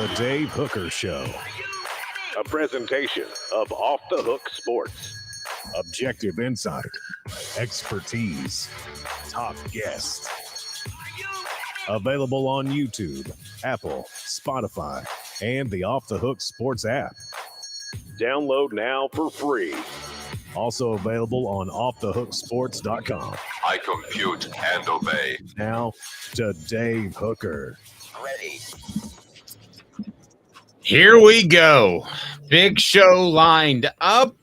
The Dave Hooker Show. A presentation of Off the Hook Sports. Objective insight, expertise, top guests. Available on YouTube, Apple, Spotify, and the Off the Hook Sports app. Download now for free. Also available on offthehooksports.com. I compute and obey. Now to Dave Hooker. Ready. Here we go. Big show lined up.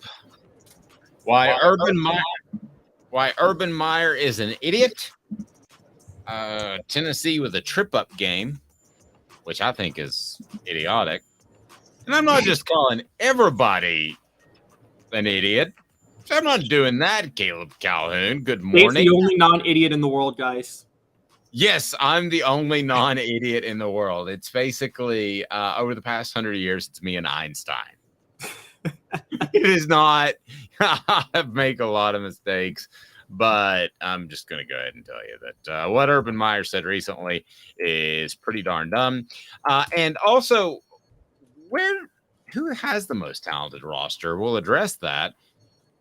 Why Urban Meyer is an idiot. Tennessee with a trip-up game, which I think is idiotic. And I'm not just calling everybody an idiot. So I'm not doing that, Caleb Calhoun. Good morning. Dave's the only non-idiot in the world, guys. Yes, I'm the only non-idiot in the world. It's basically, over the past 100 years, it's me and Einstein. It is not. I make a lot of mistakes, but I'm just going to go ahead and tell you that what Urban Meyer said recently is pretty darn dumb. And also, who has the most talented roster? We'll address that.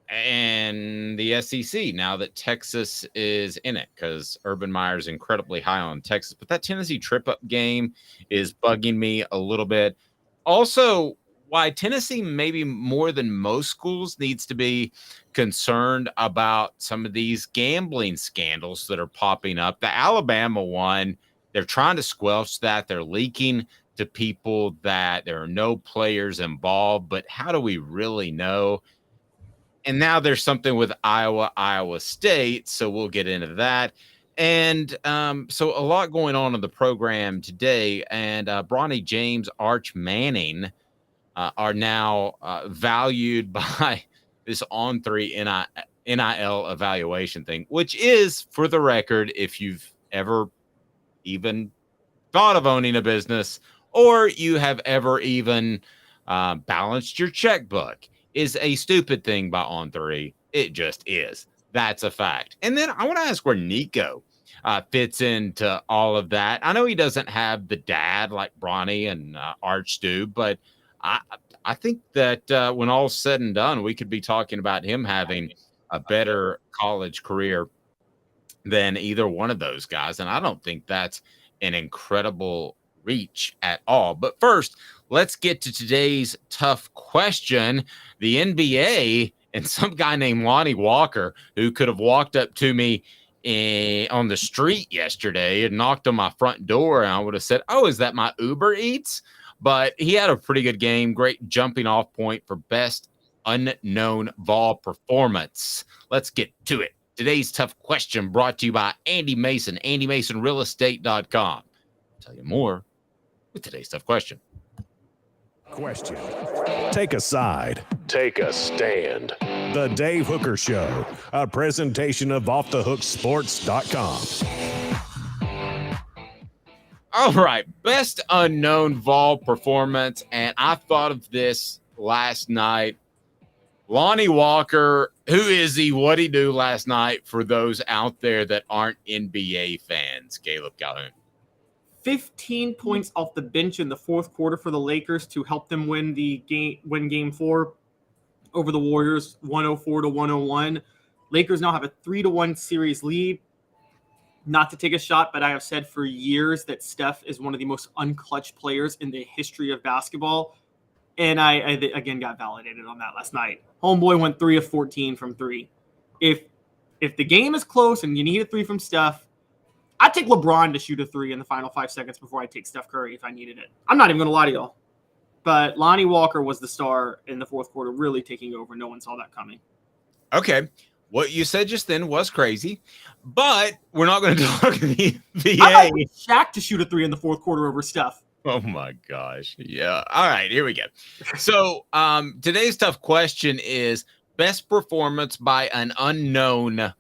And the SEC, now that Texas is in it, because Urban Meyer is incredibly high on Texas. But that Tennessee trip-up game is bugging me a little bit. Also, why Tennessee, maybe more than most schools, needs to be concerned about some of these gambling scandals that are popping up. The Alabama one, they're trying to squelch that. They're leaking to people that there are no players involved. But how do we really know? And now there's something with Iowa State, so we'll get into that. And so a lot going on in the program today. And Bronny James, Arch Manning are now valued by this On3 NIL evaluation thing, which is, for the record, if you've ever even thought of owning a business or you have ever even balanced your checkbook, is a stupid thing by On3. It just is. That's a fact. And then I want to ask where Nico fits into all of that. I know he doesn't have the dad like Bronny and Arch do, but I think that when all's said and done, we could be talking about him having a better college career than either one of those guys. And I don't think that's an incredible reach at all. But first, let's get to today's tough question. The NBA and some guy named Lonnie Walker, who could have walked up to me on the street yesterday and knocked on my front door, and I would have said, "Oh, is that my Uber Eats?" But he had a pretty good game. Great jumping off point for best unknown Vol performance. Let's get to it. Today's tough question brought to you by Andy Mason, AndyMasonRealEstate.com. I'll tell you more with today's tough question. Question. Take a side. Take a stand. The Dave Hooker Show, a presentation of offthehooksports.com. All right, best unknown Vol performance, and I thought of this last night. Lonnie Walker, who is he? What'd he do last night for those out there that aren't NBA fans? Caleb Calhoun. 15 points off the bench in the fourth quarter for the Lakers to help them win game 4 over the Warriors, 104-101. Lakers now have a 3-1 series lead. Not to take a shot, but I have said for years that Steph is one of the most unclutch players in the history of basketball. And I again got validated on that last night. Homeboy went 3 of 14 from 3. If the game is close and you need a 3 from Steph, I'd take LeBron to shoot a 3 in the final 5 seconds before I take Steph Curry if I needed it. I'm not even going to lie to y'all. But Lonnie Walker was the star in the fourth quarter, really taking over. No one saw that coming. Okay. What you said just then was crazy, but we're not going to talk the NBA. I like Shaq to shoot a 3 in the fourth quarter over Steph. Oh, my gosh. Yeah. All right. Here we go. So today's tough question is best performance by an unknown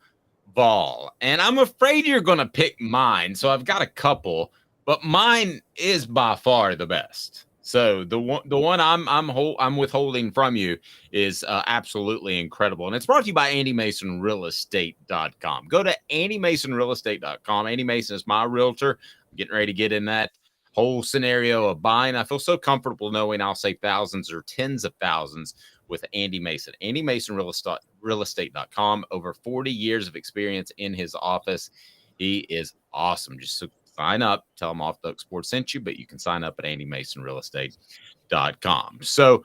Vol. And I'm afraid you're going to pick mine. So I've got a couple, but mine is by far the best. So the one I'm withholding from you is absolutely incredible. And it's brought to you by AndyMasonRealEstate.com. Go to AndyMasonRealEstate.com. Andy Mason is my realtor. I'm getting ready to get in that whole scenario of buying. I feel so comfortable knowing I'll save thousands or tens of thousands with Andy Mason. Andy Mason realestate.com. Over 40 years of experience in his office. He is awesome. Just sign up, tell him Off the Hook Sports sent you, but you can sign up at andymasonrealestate.com. So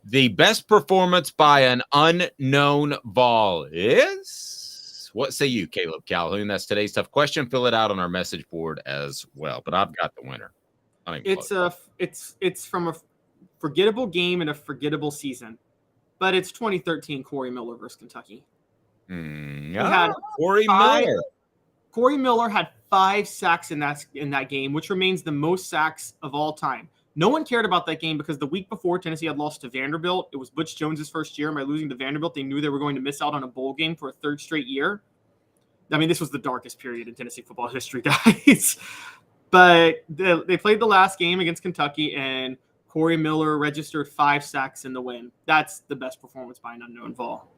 the best performance by an unknown Vol is, what say you, Caleb Calhoun? That's today's tough question. Fill it out on our message board as well. But I've got the winner. It's from a forgettable game and a forgettable season, but it's 2013 Corey Miller versus Kentucky. Corey Miller. Corey Miller had 5 sacks in that game, which remains the most sacks of all time. No one cared about that game because the week before Tennessee had lost to Vanderbilt. It was Butch Jones's first year. By losing to Vanderbilt, they knew they were going to miss out on a bowl game for a 3rd straight year. I mean, this was the darkest period in Tennessee football history, guys. But they played the last game against Kentucky, and Corey Miller registered 5 sacks in the win. That's the best performance by an unknown Vol.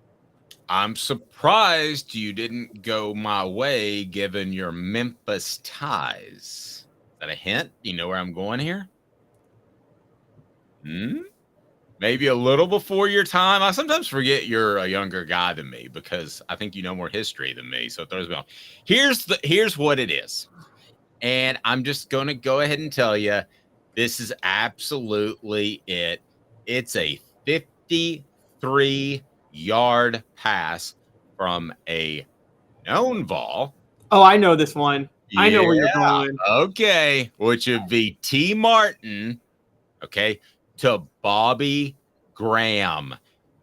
I'm surprised you didn't go my way given your Memphis ties. Is that a hint? Do you know where I'm going here? Maybe a little before your time. I sometimes forget you're a younger guy than me because I think you know more history than me. So it throws me off. Here's what it is. And I'm just going to go ahead and tell you, this is absolutely it. It's a 53-yard pass from a known Vol. Oh, I know this one. Yeah, I know where you're going. Okay. Which would be T. Martin. Okay. To Bobby Graham.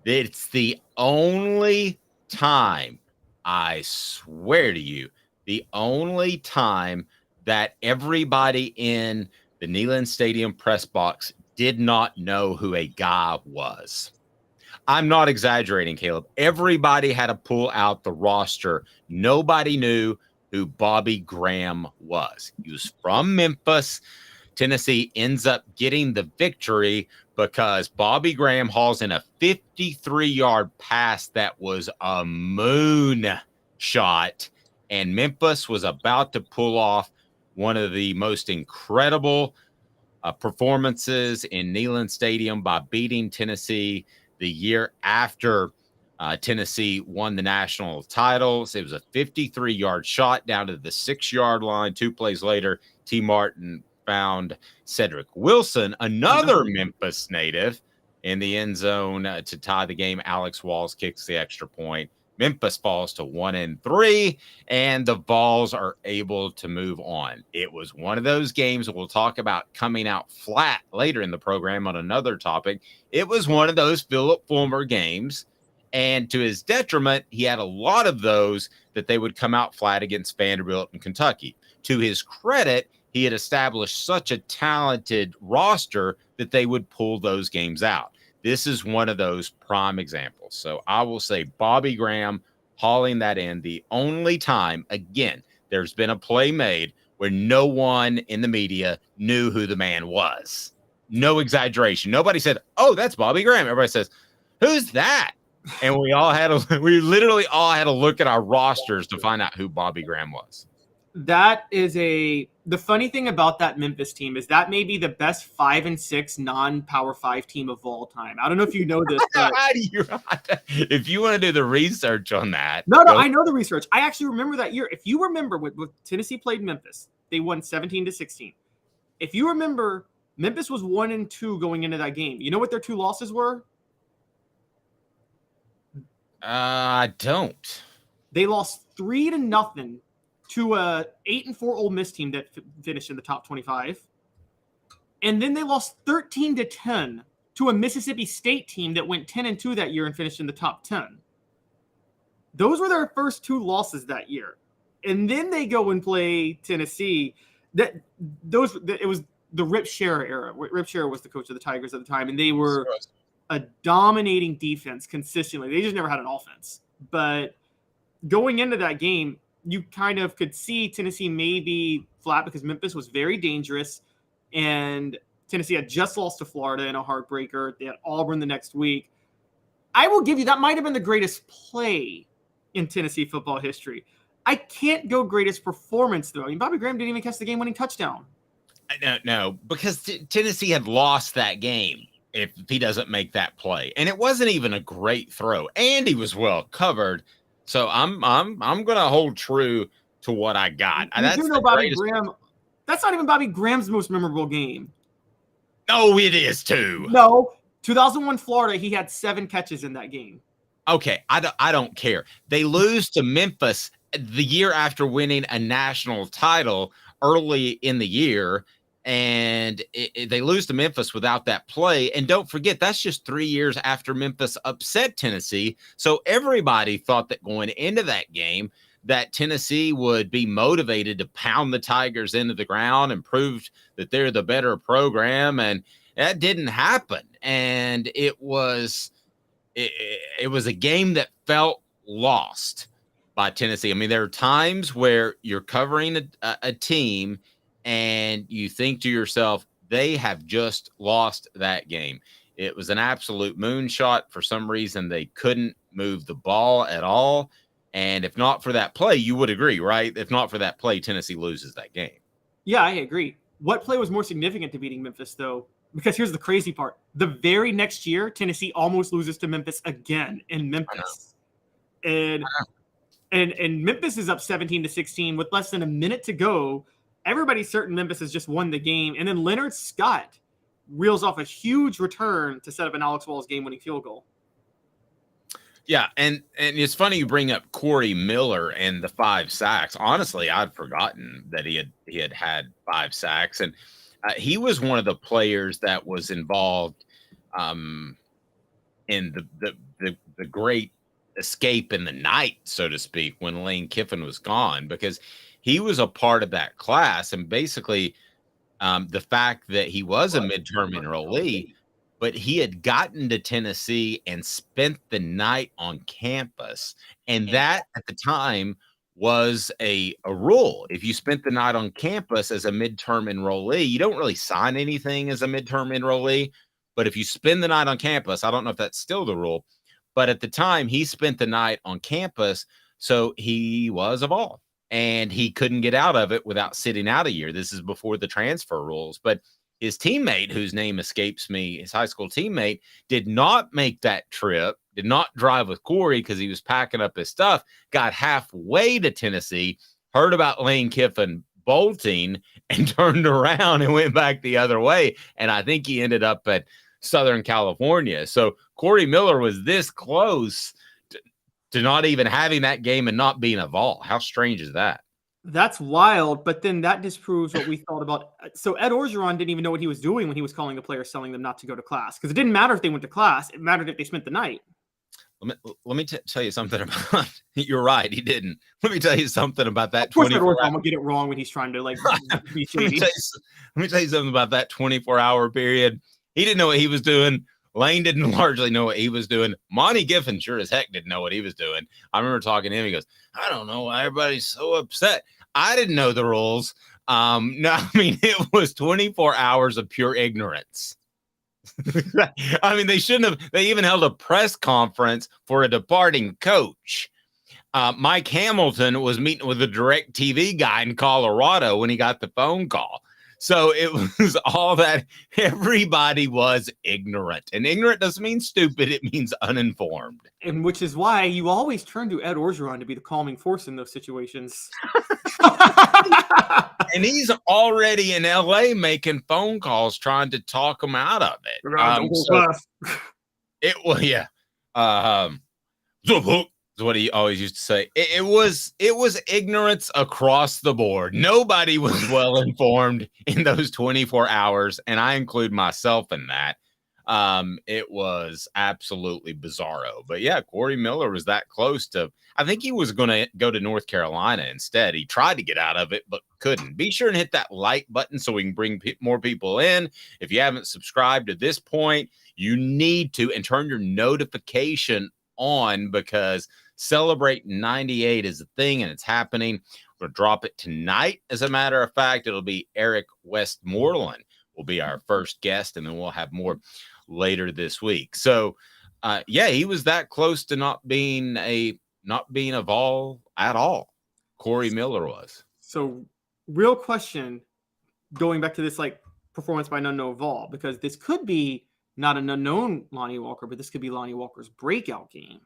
It's the only time, I swear to you, the only time that everybody in the Neyland Stadium press box did not know who a guy was. I'm not exaggerating, Caleb. Everybody had to pull out the roster. Nobody knew who Bobby Graham was. He was from Memphis. Tennessee ends up getting the victory because Bobby Graham hauls in a 53-yard pass that was a moon shot, and Memphis was about to pull off one of the most incredible performances in Neyland Stadium by beating Tennessee the year after Tennessee won the national titles. It was a 53-yard shot down to the 6-yard line. 2 plays later, T. Martin found Cedric Wilson, another Memphis native, in the end zone to tie the game. Alex Walls kicks the extra point. Memphis falls to 1-3, and the Vols are able to move on. It was one of those games that we'll talk about coming out flat later in the program on another topic. It was one of those Philip Fulmer games, and to his detriment, he had a lot of those that they would come out flat against Vanderbilt and Kentucky. To his credit, he had established such a talented roster that they would pull those games out. This is one of those prime examples. So I will say Bobby Graham hauling that in. The only time, again, there's been a play made where no one in the media knew who the man was. No exaggeration. Nobody said, "Oh, that's Bobby Graham." Everybody says, "Who's that?" And we literally all had to look at our rosters to find out who Bobby Graham was. That is the funny thing about that Memphis team is that may be the best 5-6 non-Power 5 team of all time. I don't know if you know this, but if you want to do the research on that. No, I know the research. I actually remember that year. If you remember when Tennessee played Memphis, they won 17-16. If you remember, Memphis was 1-2 going into that game. You know what their 2 losses were? I don't. They lost 3-0 to a 8-4 Ole Miss team that finished in the top 25. And then they lost 13-10 to a Mississippi State team that went 10-2 that year and finished in the top 10. Those were their first 2 losses that year. And then they go and play Tennessee. It was the Rip Scherer era. Rip Scherer was the coach of the Tigers at the time, and they were a dominating defense consistently. They just never had an offense. But going into that game, you kind of could see Tennessee maybe flat because Memphis was very dangerous, and Tennessee had just lost to Florida in a heartbreaker. They had Auburn the next week. I will give you that might have been the greatest play in Tennessee football history. I can't go greatest performance, though. I mean, Bobby Graham didn't even catch the game-winning touchdown. No, because Tennessee had lost that game if he doesn't make that play, and it wasn't even a great throw, and he was well covered. So I'm gonna hold true to what I got. You do know Bobby Graham. That's not even Bobby Graham's most memorable game. No, it is too. No, 2001 Florida, he had 7 catches in that game. Okay, I don't care. They lose to Memphis the year after winning a national title early in the year, and they lose to Memphis without that play. And don't forget, that's just 3 years after Memphis upset Tennessee. So everybody thought that going into that game that Tennessee would be motivated to pound the Tigers into the ground and prove that they're the better program, and that didn't happen. And it was a game that felt lost by Tennessee. I mean, there are times where you're covering a team and you think to yourself, they have just lost that game. It was an absolute moonshot. For some reason, they couldn't move the ball at all. And if not for that play, you would agree, right? If not for that play, Tennessee loses that game. Yeah, I agree. What play was more significant to beating Memphis, though? Because here's the crazy part. The very next year, Tennessee almost loses to Memphis again in Memphis. And Memphis is up 17-16 with less than a minute to go. Everybody's certain Memphis has just won the game. And then Leonard Scott reels off a huge return to set up an Alex Vols game-winning field goal. Yeah, and it's funny you bring up Corey Miller and the 5 sacks. Honestly, I'd forgotten that he had 5 sacks, and he was one of the players that was involved in the great escape in the night, so to speak, when Lane Kiffin was gone, because he was a part of that class. And basically the fact that he was a midterm enrollee, but he had gotten to Tennessee and spent the night on campus. And that at the time was a rule. If you spent the night on campus as a midterm enrollee, you don't really sign anything as a midterm enrollee. But if you spend the night on campus, I don't know if that's still the rule, but at the time he spent the night on campus. So he was a Vol, and he couldn't get out of it without sitting out a year. This is before the transfer rules. But his teammate, whose name escapes me, his high school teammate, did not make that trip, did not drive with Corey because he was packing up his stuff, got halfway to Tennessee, heard about Lane Kiffin bolting, and turned around and went back the other way. And I think he ended up at Southern California. So Corey Miller was this close to not even having that game and not being a Vol. How strange is that? That's wild, but then that disproves what we thought about. So Ed Orgeron didn't even know what he was doing when he was calling the players, telling them not to go to class, because it didn't matter if they went to class. It mattered if they spent the night. Let me tell you something about. You're right, he didn't. Let me tell you something about that. Of course, Ed Orgeron will get it wrong when he's trying to be shady. Let me tell you something about that 24-hour period. He didn't know what he was doing. Lane didn't largely know what he was doing. Monty Giffen sure as heck didn't know what he was doing. I remember talking to him. He goes, I don't know why everybody's so upset. I didn't know the rules. No, I mean, it was 24 hours of pure ignorance. I mean, they shouldn't have. They even held a press conference for a departing coach. Mike Hamilton was meeting with a DirecTV guy in Colorado when he got the phone call. So it was all that. Everybody was ignorant, and ignorant doesn't mean stupid. It means uninformed. And which is why you always turn to Ed Orgeron to be the calming force in those situations. And he's already in LA making phone calls trying to talk him out of it. It was, yeah. Is what he always used to say. It was ignorance across the board. Nobody was well informed in those 24 hours, and I include myself in that. It was absolutely bizarro. But yeah, Corey Miller was that close to. I think he was going to go to North Carolina instead. He tried to get out of it, but couldn't. Be sure and hit that like button so we can bring more people in. If you haven't subscribed to this point, you need to, and turn your notification on, because Celebrate 98 is a thing, and it's happening. We're going to drop it tonight. As a matter of fact, it'll be Eric Westmoreland will be our first guest, and then we'll have more later this week. So, yeah, he was that close to not being a Vol at all. Corey Miller was. So, real question: going back to this like performance by an unknown Vol, because this could be not an unknown Lonnie Walker, but this could be Lonnie Walker's breakout game,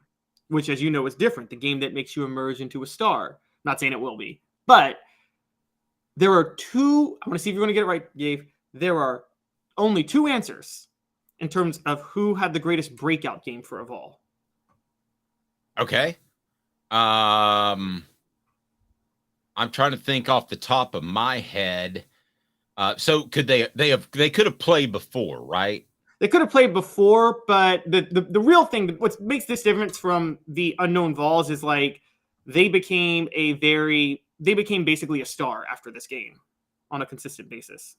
which, as you know, is different. The game that makes you emerge into a star. Not saying it will be, but there are two. I want to see if you're going to get it right, Gabe. There are only two answers in terms of who had the greatest breakout game for a Vol. Okay. I'm trying to think off the top of my head. So could they could have played before, right? They could have played before, but the real thing, what makes this difference from the unknown Vols is like they became basically a star after this game on a consistent basis.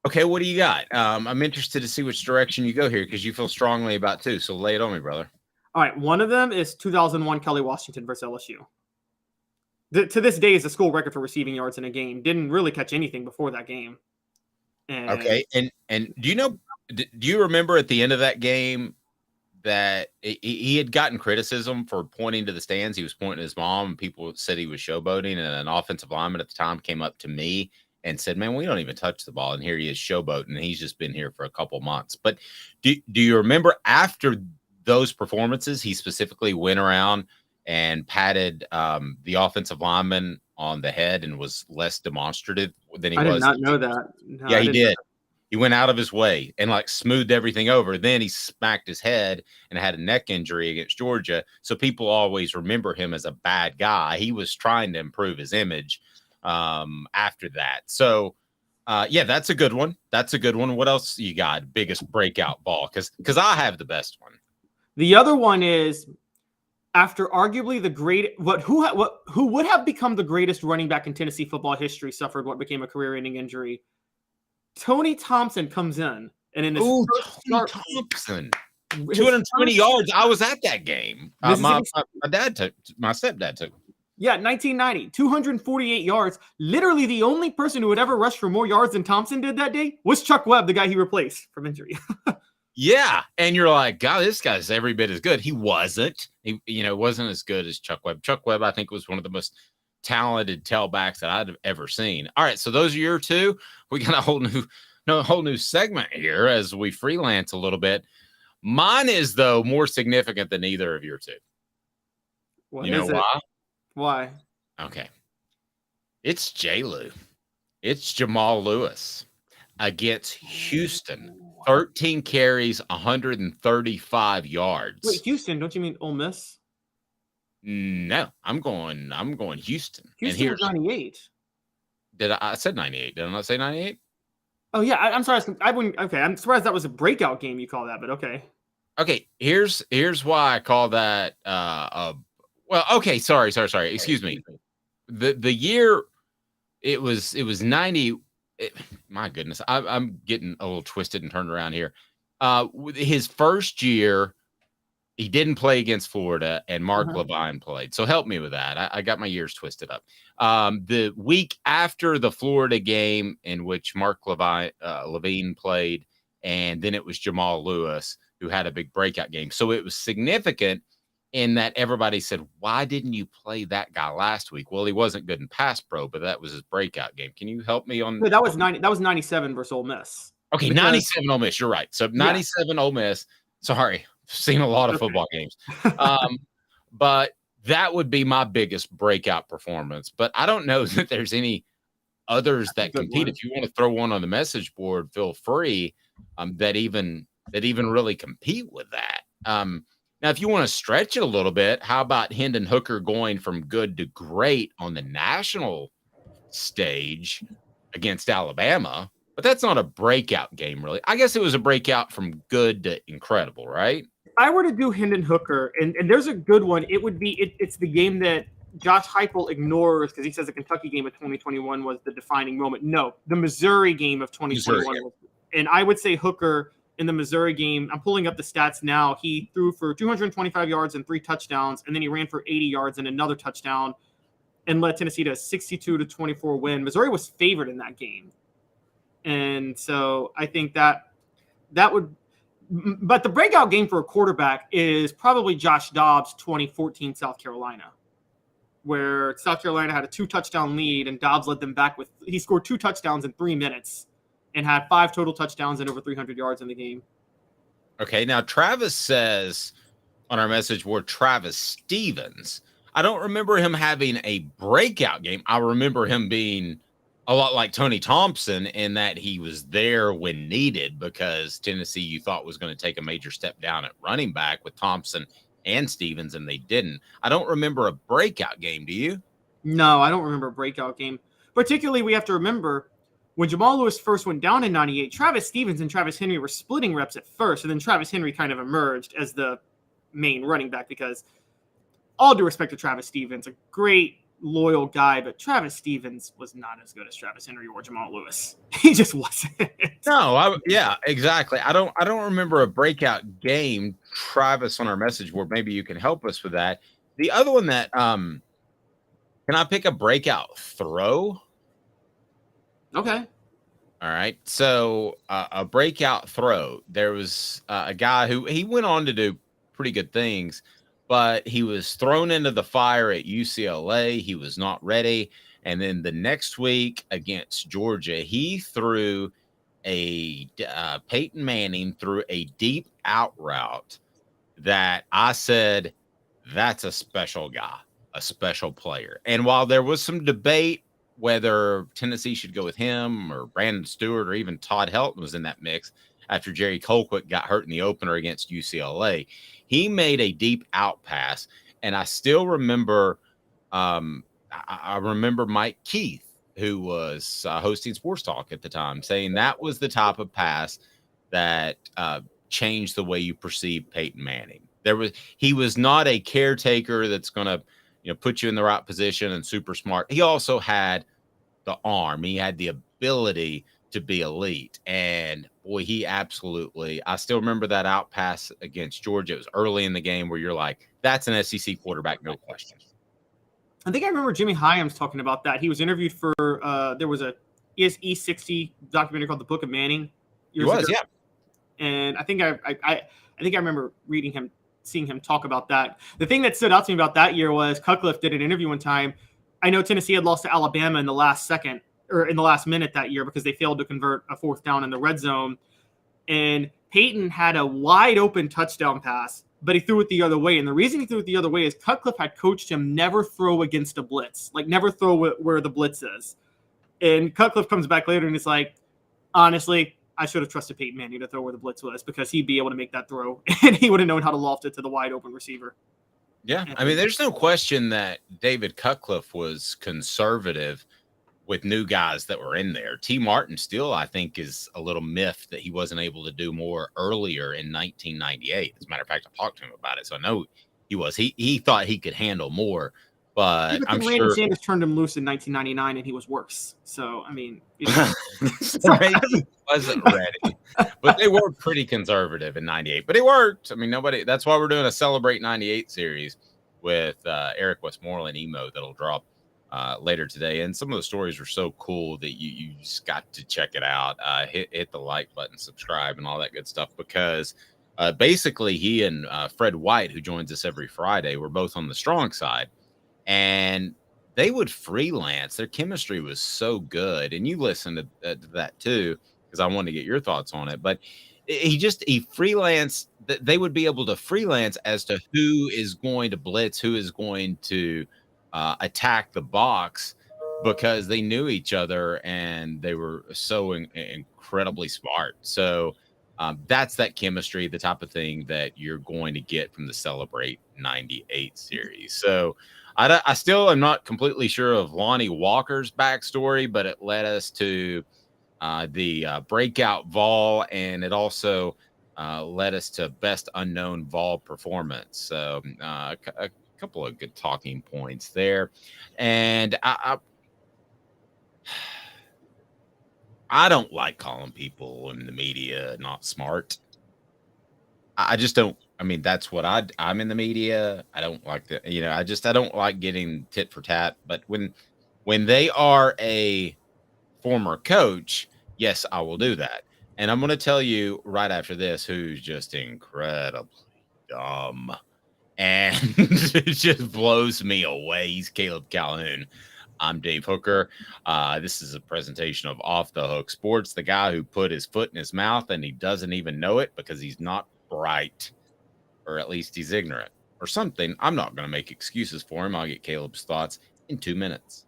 Okay, what do you got? I'm interested to see which direction you go here because you feel strongly about two. So lay it on me, brother. All right, one of them is 2001 Kelly Washington versus LSU. To this day is the school record for receiving yards in a game. Didn't really catch anything before that game. Okay, and do you remember at the end of that game that he had gotten criticism for pointing to the stands? He was pointing to his mom, and people said he was showboating. And an offensive lineman at the time came up to me and said, "Man, we don't even touch the ball, and here he is showboating. And he's just been here for a couple months." But do you remember after those performances, he specifically went around and patted the offensive lineman on the head and was less demonstrative than he was? I did not know that. No, yeah, he did. He went out of his way and like smoothed everything over. Then he smacked his head and had a neck injury against Georgia. So people always remember him as a bad guy. He was trying to improve his image after that. So yeah, that's a good one. That's a good one. What else you got? Biggest breakout ball? Because I have the best one. The other one is after arguably who would have become the greatest running back in Tennessee football history suffered what became a career-ending injury. Tony Thompson comes in, and in his first Thompson, 220 yards. I was at that game. My stepdad took. Yeah, 1990, 248 yards. Literally, the only person who had ever rushed for more yards than Thompson did that day was Chuck Webb, the guy he replaced from injury. Yeah, and you're like, God, this guy's every bit as good. He wasn't. He wasn't as good as Chuck Webb. Chuck Webb, I think, was one of the most talented tailbacks that I'd have ever seen. All right, so those are your two. We got a whole new segment here as we freelance a little bit. Mine is, though, more significant than either of your two. You know why? Why? Okay. It's J-Lou. It's Jamal Lewis against Houston. 13 carries, 135 yards. Wait, Houston? Don't you mean Ole Miss? No, I'm going Houston. Houston was 98. I said 98? Did I not say 98? Oh yeah, I'm sorry. I wouldn't. Okay, I'm surprised that was a breakout game. You call that, but okay. Okay, here's why I call that. Well, okay, sorry. Excuse me. The year it was 90. My goodness, I'm getting a little twisted and turned around here. His first year, he didn't play against Florida, and Mark Levine played. So help me with that. I got my years twisted up. The week after the Florida game, in which Mark Levine played, and then it was Jamal Lewis who had a big breakout game. So it was significant in that everybody said, "Why didn't you play that guy last week?" Well, he wasn't good in pass pro, but that was his breakout game. Can you help me on that? Was 90. That was 97 versus Ole Miss. Okay, 97 Ole Miss. You're right. So 97 Ole Miss. Sorry, seen a lot of football games. But that would be my biggest breakout performance. But I don't know that there's any others that compete. If you want to throw one on the message board, feel free. That even really compete with that. Now, if you want to stretch it a little bit, how about Hendon Hooker going from good to great on the national stage against Alabama? But that's not a breakout game, really. I guess it was a breakout from good to incredible, right? If I were to do Hendon Hooker, and there's a good one, it would be it's the game that Josh Heupel ignores because he says the Kentucky game of 2021 was the defining moment. No, the Missouri game of 2021 was. And I would say Hooker in the Missouri game, I'm pulling up the stats now. He threw for 225 yards and 3 touchdowns, and then he ran for 80 yards and another touchdown and led Tennessee to a 62-24 win. Missouri was favored in that game. And so I think that would – but the breakout game for a quarterback is probably Josh Dobbs' 2014 South Carolina, where South Carolina had a 2-touchdown lead and Dobbs led them back he scored 2 touchdowns in 3 minutes and had 5 total touchdowns and over 300 yards in the game. Okay, now Travis says on our message board, Travis Stevens. I don't remember him having a breakout game. I remember him being a lot like Tony Thompson in that he was there when needed because Tennessee, you thought, was going to take a major step down at running back with Thompson and Stevens, and they didn't. I don't remember a breakout game. Do you? No, I don't remember a breakout game. Particularly, we have to remember when Jamal Lewis first went down in 98, Travis Stevens and Travis Henry were splitting reps at first, and then Travis Henry kind of emerged as the main running back because all due respect to Travis Stevens, a great, loyal guy, but Travis Stevens was not as good as Travis Henry or Jamal Lewis. He just wasn't. No, yeah, exactly. I don't remember a breakout game. Travis on our message board, maybe you can help us with that. The other one that can I pick a breakout throw? Okay. All right. So a breakout throw. There was a guy who he went on to do pretty good things, but he was thrown into the fire at UCLA. He was not ready. And then the next week against Georgia, he threw Peyton Manning threw a deep out route that I said, that's a special guy, a special player. And while there was some debate whether Tennessee should go with him or Brandon Stewart or even Todd Helton was in that mix after Jerry Colquitt got hurt in the opener against UCLA, he made a deep out pass. And I still remember, I remember Mike Keith, who was hosting Sports Talk at the time, saying that was the type of pass that changed the way you perceive Peyton Manning. He was not a caretaker that's going to, put you in the right position and super smart. He also had the arm. He had the ability to be elite. And boy, I still remember that out pass against Georgia. It was early in the game where you're like, that's an SEC quarterback, no question. I think I remember Jimmy Hyams talking about that. He was interviewed for there was a E60 documentary called The Book of Manning. He was, yeah. And I think I remember seeing him talk about that. The thing that stood out to me about that year was Cutcliffe did an interview one time. I know Tennessee had lost to Alabama in the last second or in the last minute that year because they failed to convert a 4th down in the red zone. And Peyton had a wide open touchdown pass, but he threw it the other way. And the reason he threw it the other way is Cutcliffe had coached him never throw against a blitz, like never throw where the blitz is. And Cutcliffe comes back later and it's like, honestly, I should have trusted Peyton Manning to throw where the blitz was because he'd be able to make that throw and he would have known how to loft it to the wide open receiver. Yeah. I mean, there's no question that David Cutcliffe was conservative with new guys that were in there. T. Martin still, I think, is a little miffed that he wasn't able to do more earlier in 1998. As a matter of fact, I talked to him about it. So I know he was. He thought he could handle more. But I'm Randy sure Sanders turned him loose in 1999 and he was worse. So, I mean, he wasn't ready. But they were pretty conservative in 98. But it worked. I mean, that's why we're doing a Celebrate 98 series with Eric Westmoreland emo that'll drop later today. And some of the stories were so cool that you just got to check it out. Hit the like button, subscribe, and all that good stuff because basically he and Fred White, who joins us every Friday, were both on the strong side. And they would freelance. Their chemistry was so good. And you listened to that too, because I wanted to get your thoughts on it. But he freelanced. They would be able to freelance as to who is going to blitz, who is going to attack the box because they knew each other and they were so incredibly smart. So that's that chemistry, the type of thing that you're going to get from the Celebrate 98 series. So I still am not completely sure of Lonnie Walker's backstory, but it led us to the breakout Vol, and it also led us to best unknown Vol performance. So a couple of good talking points there. And I don't like calling people in the media not smart. I just don't. I mean, that's what I'm in the media. I don't like that. I don't like getting tit for tat. But when they are a former coach, yes, I will do that. And I'm going to tell you right after this who's just incredibly dumb. and it just blows me away. He's Caleb Calhoun. I'm Dave Hooker. This is a presentation of Off the Hook Sports, the guy who put his foot in his mouth and he doesn't even know it because he's not bright, or at least he's ignorant or something. I'm not going to make excuses for him. I'll get Caleb's thoughts in 2 minutes.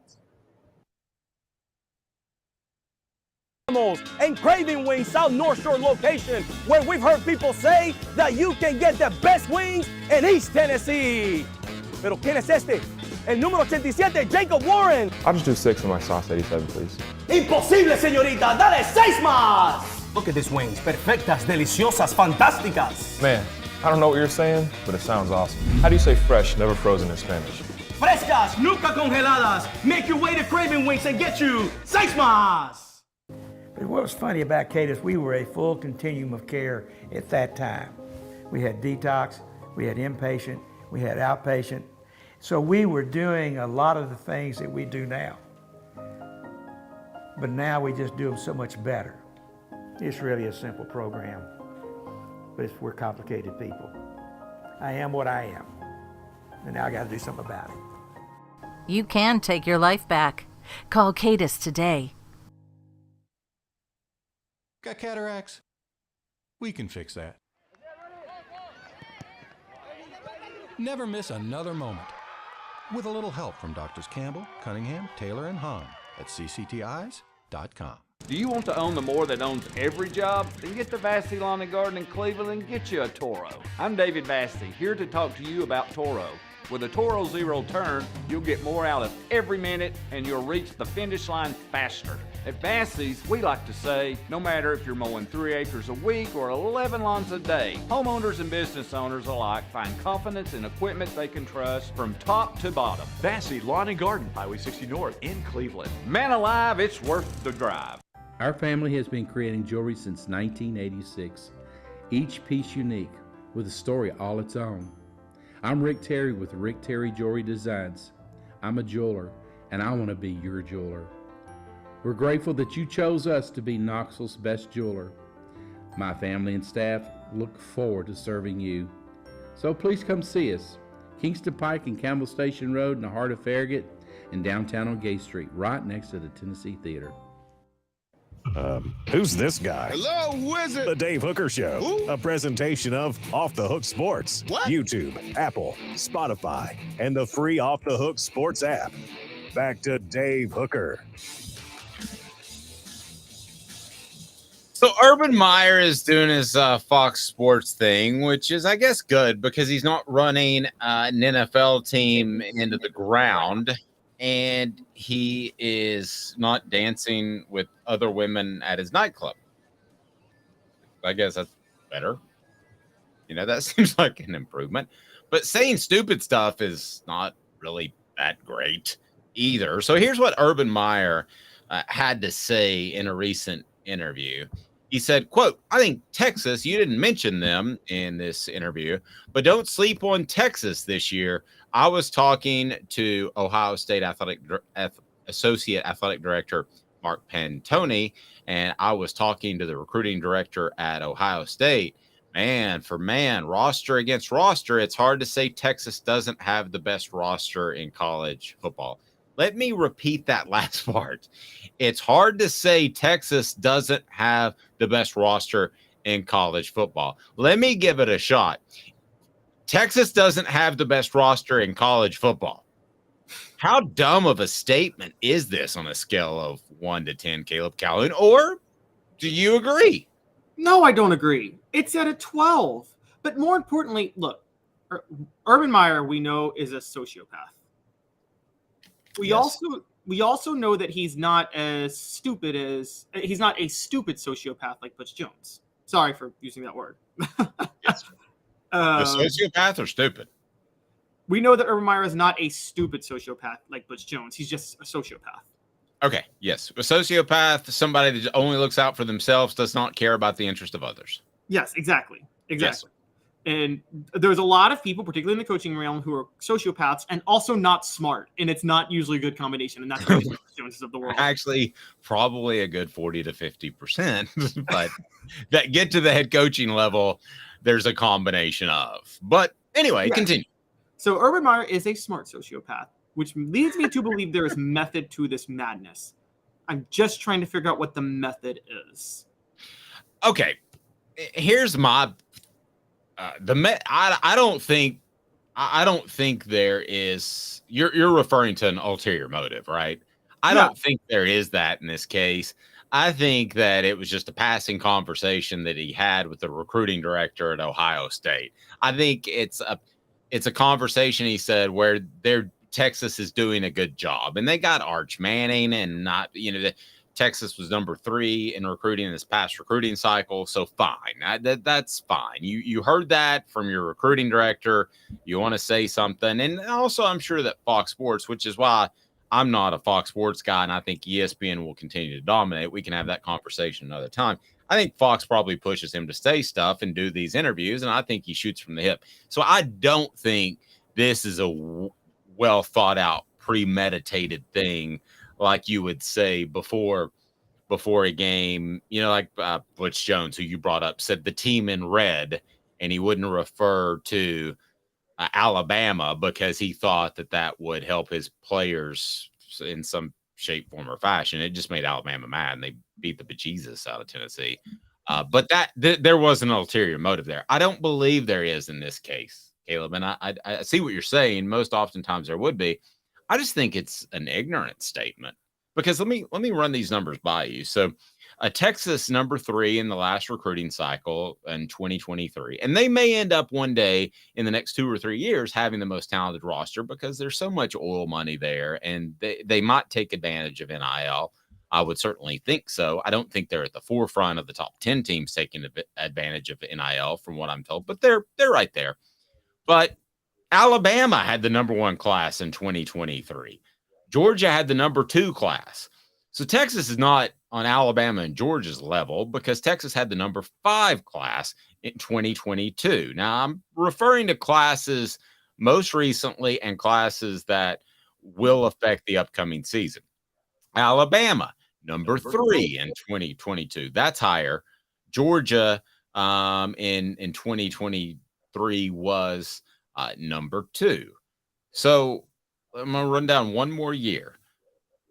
And Craving Wings South North Shore location, where we've heard people say that you can get the best wings in East Tennessee. Pero ¿quién es este? El número 87, Jacob Warren. I'll just do 6 of my sauce 87, please. Imposible, señorita. Dale 6 más. Look at these wings. Perfectas, deliciosas, fantásticas. Man, I don't know what you're saying, but it sounds awesome. How do you say fresh, never frozen in Spanish? Frescas, nunca congeladas. Make your way to Craving Wings and get you 6 más. But what was funny about Cadis, we were a full continuum of care at that time. We had detox, we had inpatient, we had outpatient. So we were doing a lot of the things that we do now. But now we just do them so much better. It's really a simple program, but we're complicated people. I am what I am, and now I got to do something about it. You can take your life back. Call Cadis today. Got cataracts? We can fix that. Never miss another moment. With a little help from Doctors Campbell, Cunningham, Taylor, and Hahn at cctis.com. Do you want to own the more that owns every job? Then get to Vassey Lawn and Garden in Cleveland and get you a Toro. I'm David Vassey, here to talk to you about Toro. With a Toro Zero Turn, you'll get more out of every minute and you'll reach the finish line faster. At Vassey's, we like to say, no matter if you're mowing 3 acres a week or 11 lawns a day, homeowners and business owners alike find confidence in equipment they can trust from top to bottom. Vassey Lawn and Garden, Highway 60 North in Cleveland. Man alive, it's worth the drive. Our family has been creating jewelry since 1986, each piece unique with a story all its own. I'm Rick Terry with Rick Terry Jewelry Designs. I'm a jeweler, and I want to be your jeweler. We're grateful that you chose us to be Knoxville's best jeweler. My family and staff look forward to serving you. So please come see us. Kingston Pike and Campbell Station Road in the heart of Farragut and downtown on Gay Street, right next to the Tennessee Theater. Who's this guy? Hello, who is it? The Dave Hooker Show, Who? a presentation of Off the Hook Sports, What? YouTube, Apple, Spotify, and the free Off the Hook Sports app. Back to Dave Hooker. So Urban Meyer is doing his Fox Sports thing, which is, I guess, good because he's not running an NFL team into the ground. And he is not dancing with other women at his nightclub. I guess that's better. You know, that seems like an improvement. But saying stupid stuff is not really that great either. So here's what Urban Meyer had to say in a recent interview. He said, quote, I think Texas, you didn't mention them in this interview, but don't sleep on Texas this year. I was talking to Ohio State Associate Athletic Director Mark Pantoni, and I was talking to the recruiting director at Ohio State. Man for man, roster against roster, it's hard to say Texas doesn't have the best roster in college football. Let me repeat that last part. It's hard to say Texas doesn't have the best roster in college football. Let me give it a shot. Texas doesn't have the best roster in college football. How dumb of a statement is this on a scale of 1 to 10, Caleb Calhoun? Or do you agree? No, I don't agree. It's at a 12. But more importantly, look, Urban Meyer, we know, is a sociopath. We also know that he's not a stupid sociopath like Butch Jones. Sorry for using that word. Yes. A sociopath or stupid? We know that Urban Meyer is not a stupid sociopath like Butch Jones. He's just a sociopath. Okay, yes. A sociopath, somebody that only looks out for themselves, does not care about the interest of others. Yes, exactly. Yes. And there's a lot of people, particularly in the coaching realm, who are sociopaths and also not smart. And it's not usually a good combination. And that's the Joneses of the world. Actually, probably a good 40 to 50%. But that get to the head coaching level, there's a combination of. But anyway, Continue. So Urban Meyer is a smart sociopath, which leads me to believe there is method to this madness. I'm just trying to figure out what the method is. Okay, here's my I don't think there is. You're referring to an ulterior motive, right? I don't think there is that in this case. I think that it was just a passing conversation that he had with the recruiting director at Ohio State. I think it's a conversation he said where Texas is doing a good job, and they got Arch Manning, and not Texas was number 3 in recruiting in this past recruiting cycle, so fine. That's fine. You heard that from your recruiting director. You want to say something, and also I'm sure that Fox Sports, which is why I'm not a Fox Sports guy, and I think ESPN will continue to dominate. We can have that conversation another time. I think Fox probably pushes him to say stuff and do these interviews, and I think he shoots from the hip. So I don't think this is a well thought out, premeditated thing like you would say before a game. Like Butch Jones, who you brought up, said the team in red, and he wouldn't refer to Alabama because he thought that would help his players in some shape, form, or fashion. It just made Alabama mad, and they beat the bejesus out of Tennessee. But there was an ulterior motive there. I don't believe there is in this case, Caleb. And I see what you're saying. Most oftentimes there would be. I just think it's an ignorant statement, because let me run these numbers by you. So Texas number 3 in the last recruiting cycle in 2023. And they may end up one day in the next 2 or 3 years having the most talented roster because there's so much oil money there, and they might take advantage of NIL. I would certainly think so. I don't think they're at the forefront of the top 10 teams taking advantage of NIL from what I'm told, but they're right there. But Alabama had the number 1 class in 2023. Georgia had the number 2 class. So Texas is not on Alabama and Georgia's level because Texas had the number 5 class in 2022. Now, I'm referring to classes most recently and classes that will affect the upcoming season. Alabama, number 3 in 2022. That's higher. Georgia in 2023 was number 2. So I'm going to run down one more year.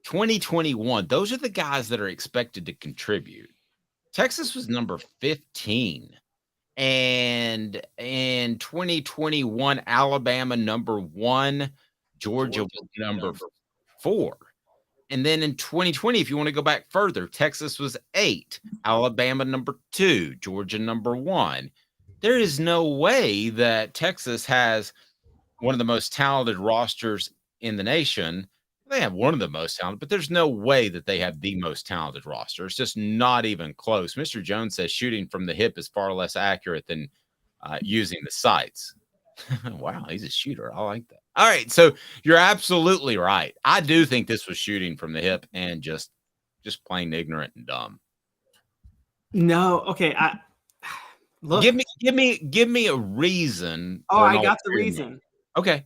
2021, those are the guys that are expected to contribute. Texas was number 15. And in 2021, Alabama number 1, Georgia was number 4. And then in 2020, if you want to go back further, Texas was 8, Alabama number 2, Georgia number 1. There is no way that Texas has one of the most talented rosters in the nation. They have one of the most talented, but there's no way that they have the most talented roster. It's just not even close. Mr. Jones says shooting from the hip is far less accurate than using the sights. Wow, he's a shooter. I like that. All right, so you're absolutely right. I do think this was shooting from the hip and just plain ignorant and dumb. No, okay. Look. Give me a reason. Oh, I got the reason. Okay.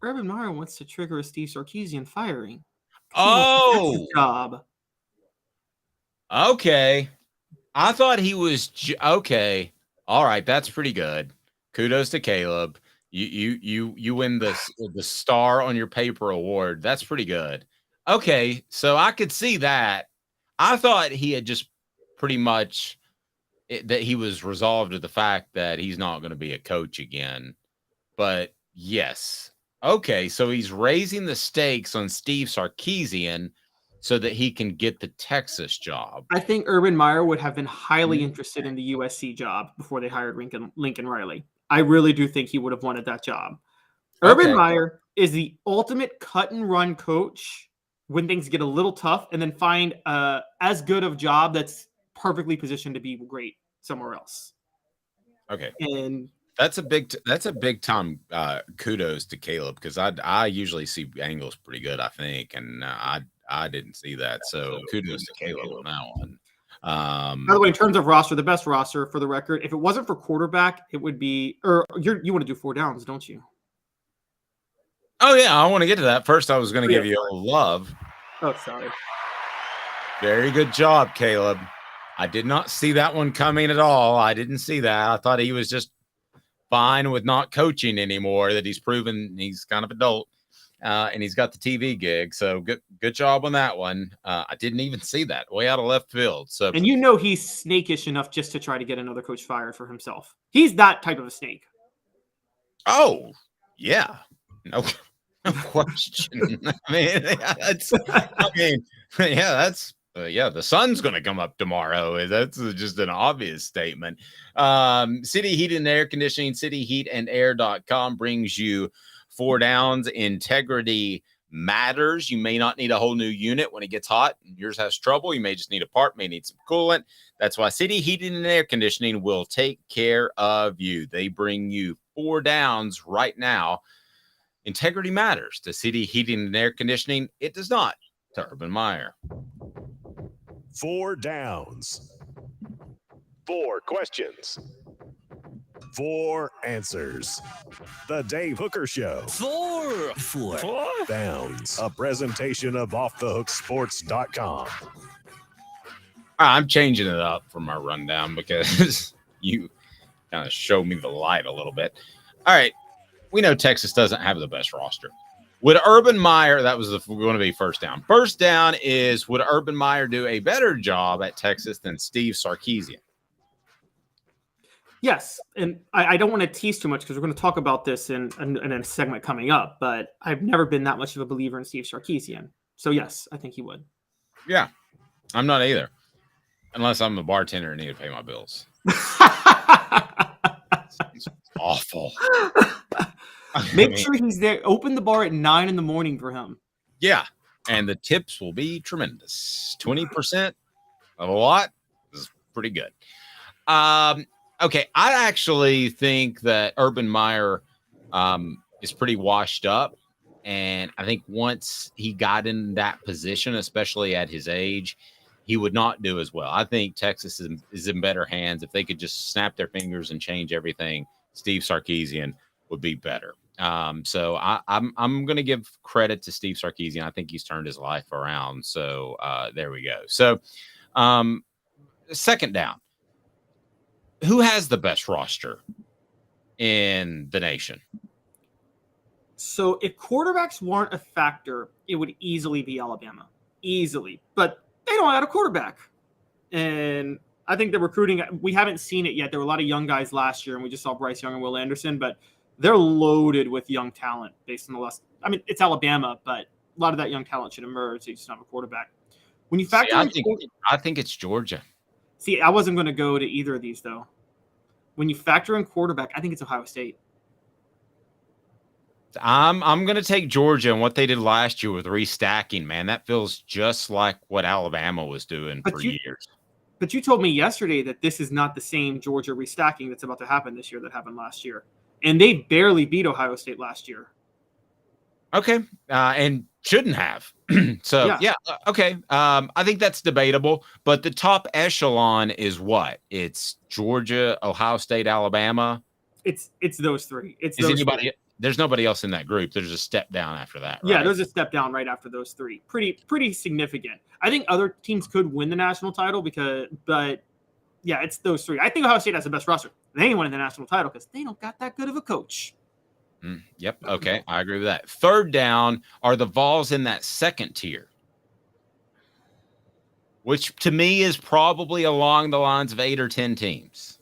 Urban Meyer wants to trigger a Steve Sarkisian firing. Oh, job. Okay. I thought he was okay. All right, that's pretty good. Kudos to Caleb. You win the star on your paper award. That's pretty good. Okay, so I could see that. I thought he had just pretty much that he was resolved to the fact that he's not going to be a coach again. But yes. Okay, so he's raising the stakes on Steve Sarkisian so that he can get the Texas job. I think Urban Meyer would have been highly interested in the USC job before they hired Lincoln Riley. I really do think he would have wanted that job. Urban Meyer is the ultimate cut and run coach when things get a little tough, and then find as good of job that's perfectly positioned to be great somewhere else. Okay. And that's a big time kudos to Caleb, because I usually see angles pretty good, I think, and I didn't see that, so kudos to Caleb on that one. By the way, in terms of roster, the best roster for the record, if it wasn't for quarterback, it would be. Or you want to do 4 downs, don't you? Oh yeah, I want to get to that. First, I was going to give you a love. Oh, sorry. Very good job, Caleb. I did not see that one coming at all. I didn't see that. I thought he was just fine with not coaching anymore, that he's proven he's kind of adult, and he's got the TV gig. So good job on that one. I didn't even see that, way out of left field. So, and he's snakish enough just to try to get another coach fired for himself. He's that type of a snake. Oh, yeah. No question. The sun's going to come up tomorrow. That's just an obvious statement. City Heat and Air Conditioning, cityheatandair.com brings you 4 downs. Integrity matters. You may not need a whole new unit when it gets hot and yours has trouble. You may just need a part, may need some coolant. That's why City Heating and Air Conditioning will take care of you. They bring you 4 downs right now. Integrity matters to City Heating and Air Conditioning. It does not to Urban Meyer. 4 downs. 4 questions. 4 answers. The Dave Hooker Show. 4 downs. A presentation of offthehooksports.com. I'm changing it up for my rundown because you kind of showed me the light a little bit. All right. We know Texas doesn't have the best roster. Would Urban Meyer, that was going to be first down. First down is, would Urban Meyer do a better job at Texas than Steve Sarkisian? Yes, and I don't want to tease too much because we're going to talk about this in a segment coming up, but I've never been that much of a believer in Steve Sarkisian. So, yes, I think he would. Yeah, I'm not either. Unless I'm a bartender and need to pay my bills. It's awful. Make sure he's there. Open the bar at 9 a.m. for him. Yeah, and the tips will be tremendous. 20% of a lot is pretty good. Okay, I actually think that Urban Meyer is pretty washed up, and I think once he got in that position, especially at his age, he would not do as well. I think Texas is in better hands. If they could just snap their fingers and change everything, Steve Sarkisian would be better. So I'm going to give credit to Steve Sarkisian. I think he's turned his life around. So there we go. So second down. Who has the best roster in the nation? So if quarterbacks weren't a factor, it would easily be Alabama. Easily. But they don't have a quarterback. And I think the recruiting, we haven't seen it yet. There were a lot of young guys last year, and we just saw Bryce Young and Will Anderson, but they're loaded with young talent based on the last. I mean, it's Alabama, but a lot of that young talent should emerge. They just don't have a quarterback. When you factor I think it's Georgia. See, I wasn't going to go to either of these, though. When you factor in quarterback, I think it's Ohio State. I'm going to take Georgia and what they did last year with restacking, man. That feels just like what Alabama was doing for years. But you told me yesterday that this is not the same Georgia restacking that's about to happen this year that happened last year. And they barely beat Ohio State last year. Okay. And shouldn't have. So, yeah. Okay. I think that's debatable. But the top echelon is what? It's Georgia, Ohio State, Alabama. It's those three. There's nobody else in that group. There's a step down after that, right? Yeah, there's a step down right after those three. Pretty significant. I think other teams could win the national title but it's those three. I think Ohio State has the best roster. They ain't winning the national title because they don't got that good of a coach. Yep. Okay. I agree with that. Third down, are the Vols in that second tier? Which to me is probably along the lines of 8 or 10 teams.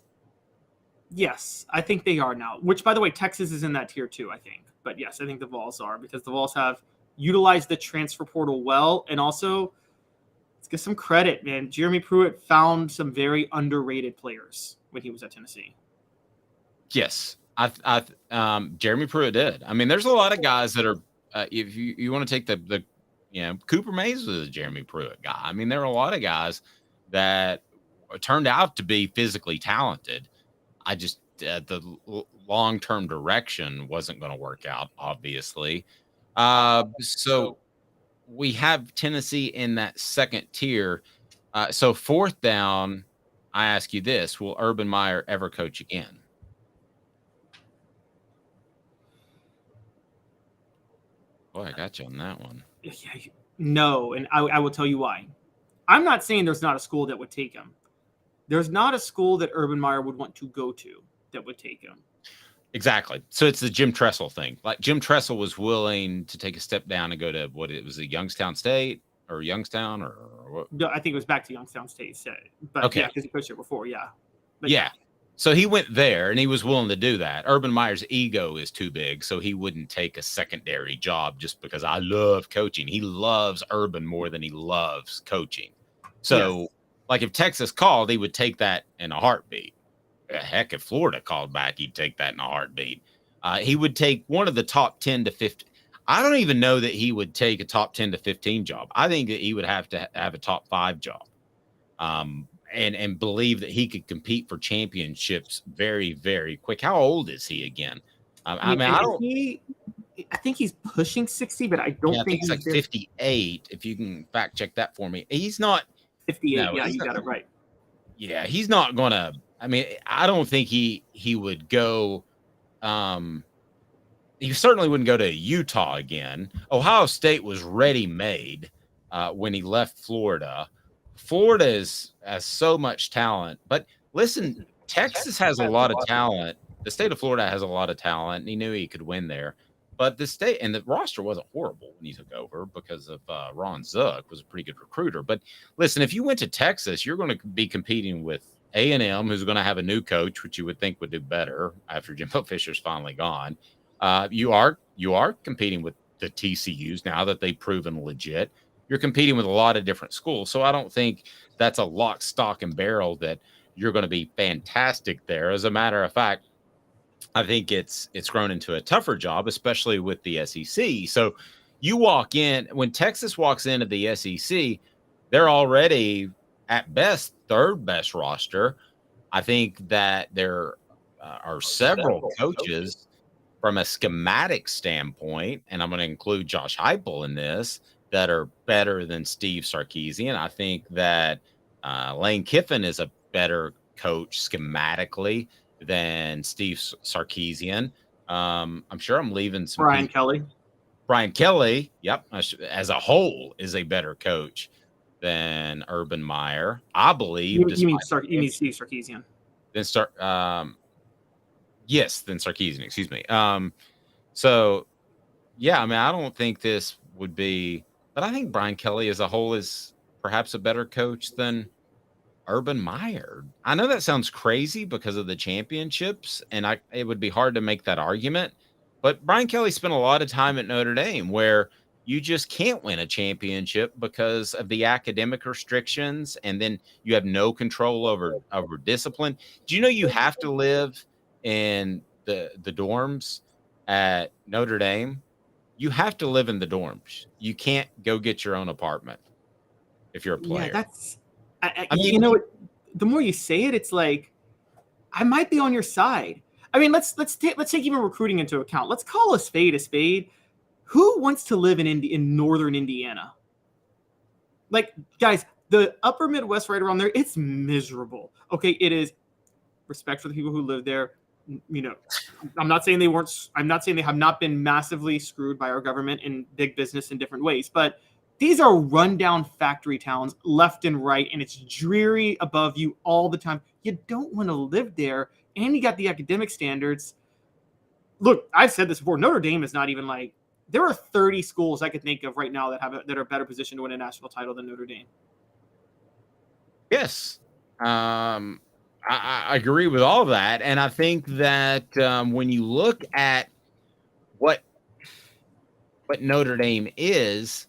Yes, I think they are now. Which, by the way, Texas is in that tier too, I think. But yes, I think the Vols are because the Vols have utilized the transfer portal well. And also, let's give some credit, man. Jeremy Pruitt found some very underrated players when he was at Tennessee. Yes, Jeremy Pruitt did. I mean, there's a lot of guys that are. If you want to take the Cooper Mays was a Jeremy Pruitt guy. I mean, there are a lot of guys that turned out to be physically talented. I just the long-term direction wasn't going to work out, obviously. So we have Tennessee in that second tier. So fourth down, I ask you this: will Urban Meyer ever coach again? Boy, I got you on that one. No, and I will tell you why. I'm not saying there's not a school that would take him. There's not a school that Urban Meyer would want to go to that would take him. Exactly. So it's the Jim Tressel thing. Like Jim Tressel was willing to take a step down and go to what it was, a Youngstown State or Youngstown or what? No, I think it was back to Youngstown State. But Okay. yeah, because he coached it before. Yeah. But yeah. So he went there and he was willing to do that. Urban Meyer's ego is too big, so he wouldn't take a secondary job just because I love coaching. He loves Urban more than he loves coaching. So, like if Texas called, he would take that in a heartbeat. Heck, if Florida called back, he'd take that in a heartbeat. He would take one of the top 10 to 15. I don't even know that he would take a top 10 to 15 job. I think that he would have to have a top 5 job. And believe that he could compete for championships very, very quick. How old is he again? I think he's pushing 60, but I don't think he's like 58. If you can fact check that for me, he's not 58. No, yeah, you got it right. Yeah, he's not gonna. I mean, I don't think he would go. He certainly wouldn't go to Utah again. Ohio State was ready-made when he left Florida. Florida has so much talent, but listen, Texas has a lot of talent. The state of Florida has a lot of talent, and he knew he could win there. But the state and the roster wasn't horrible when he took over because of Ron Zook was a pretty good recruiter. But listen, if you went to Texas, you're going to be competing with A&M, who's going to have a new coach, which you would think would do better after Jimbo Fisher's finally gone. You are competing with the TCUs now that they've proven legit. You're competing with a lot of different schools. So I don't think that's a lock, stock, and barrel that you're going to be fantastic there. As a matter of fact, I think it's grown into a tougher job, especially with the SEC. So you walk in, when Texas walks into the SEC, they're already at best third best roster. I think that there are several coaches from a schematic standpoint, and I'm going to include Josh Heupel in this, that are better than Steve Sarkisian. I think that Lane Kiffin is a better coach schematically than Steve Sarkisian. I'm sure I'm leaving some. Brian Kelly. Brian Kelly, yep, as a whole is a better coach than Urban Meyer. I believe. You mean Steve Sarkisian? Then than Sarkisian. Excuse me. So, yeah, I mean, I don't think this would be. But I think Brian Kelly as a whole is perhaps a better coach than Urban Meyer. I know that sounds crazy because of the championships, and it would be hard to make that argument. But Brian Kelly spent a lot of time at Notre Dame where you just can't win a championship because of the academic restrictions, and then you have no control over discipline. Do you know you have to live in the dorms at Notre Dame? You have to live in the dorms. You can't go get your own apartment if you're a player. Yeah, that's. I mean, you know, the more you say it, it's like I might be on your side. I mean, let's take even recruiting into account. Let's call a spade a spade. Who wants to live in northern Indiana? Like, guys, the upper Midwest right around there, it's miserable. Okay, it is. Respect for the people who live there. You know, I'm not saying they have not been massively screwed by our government and big business in different ways, but these are rundown factory towns left and right, and it's dreary above you all the time. You don't want to live there, and you got the academic standards. Look, I've said this before. Notre Dame is not even like there are 30 schools I could think of right now that are better positioned to win a national title than Notre Dame. Yes. I agree with all of that. And I think that when you look at what Notre Dame is,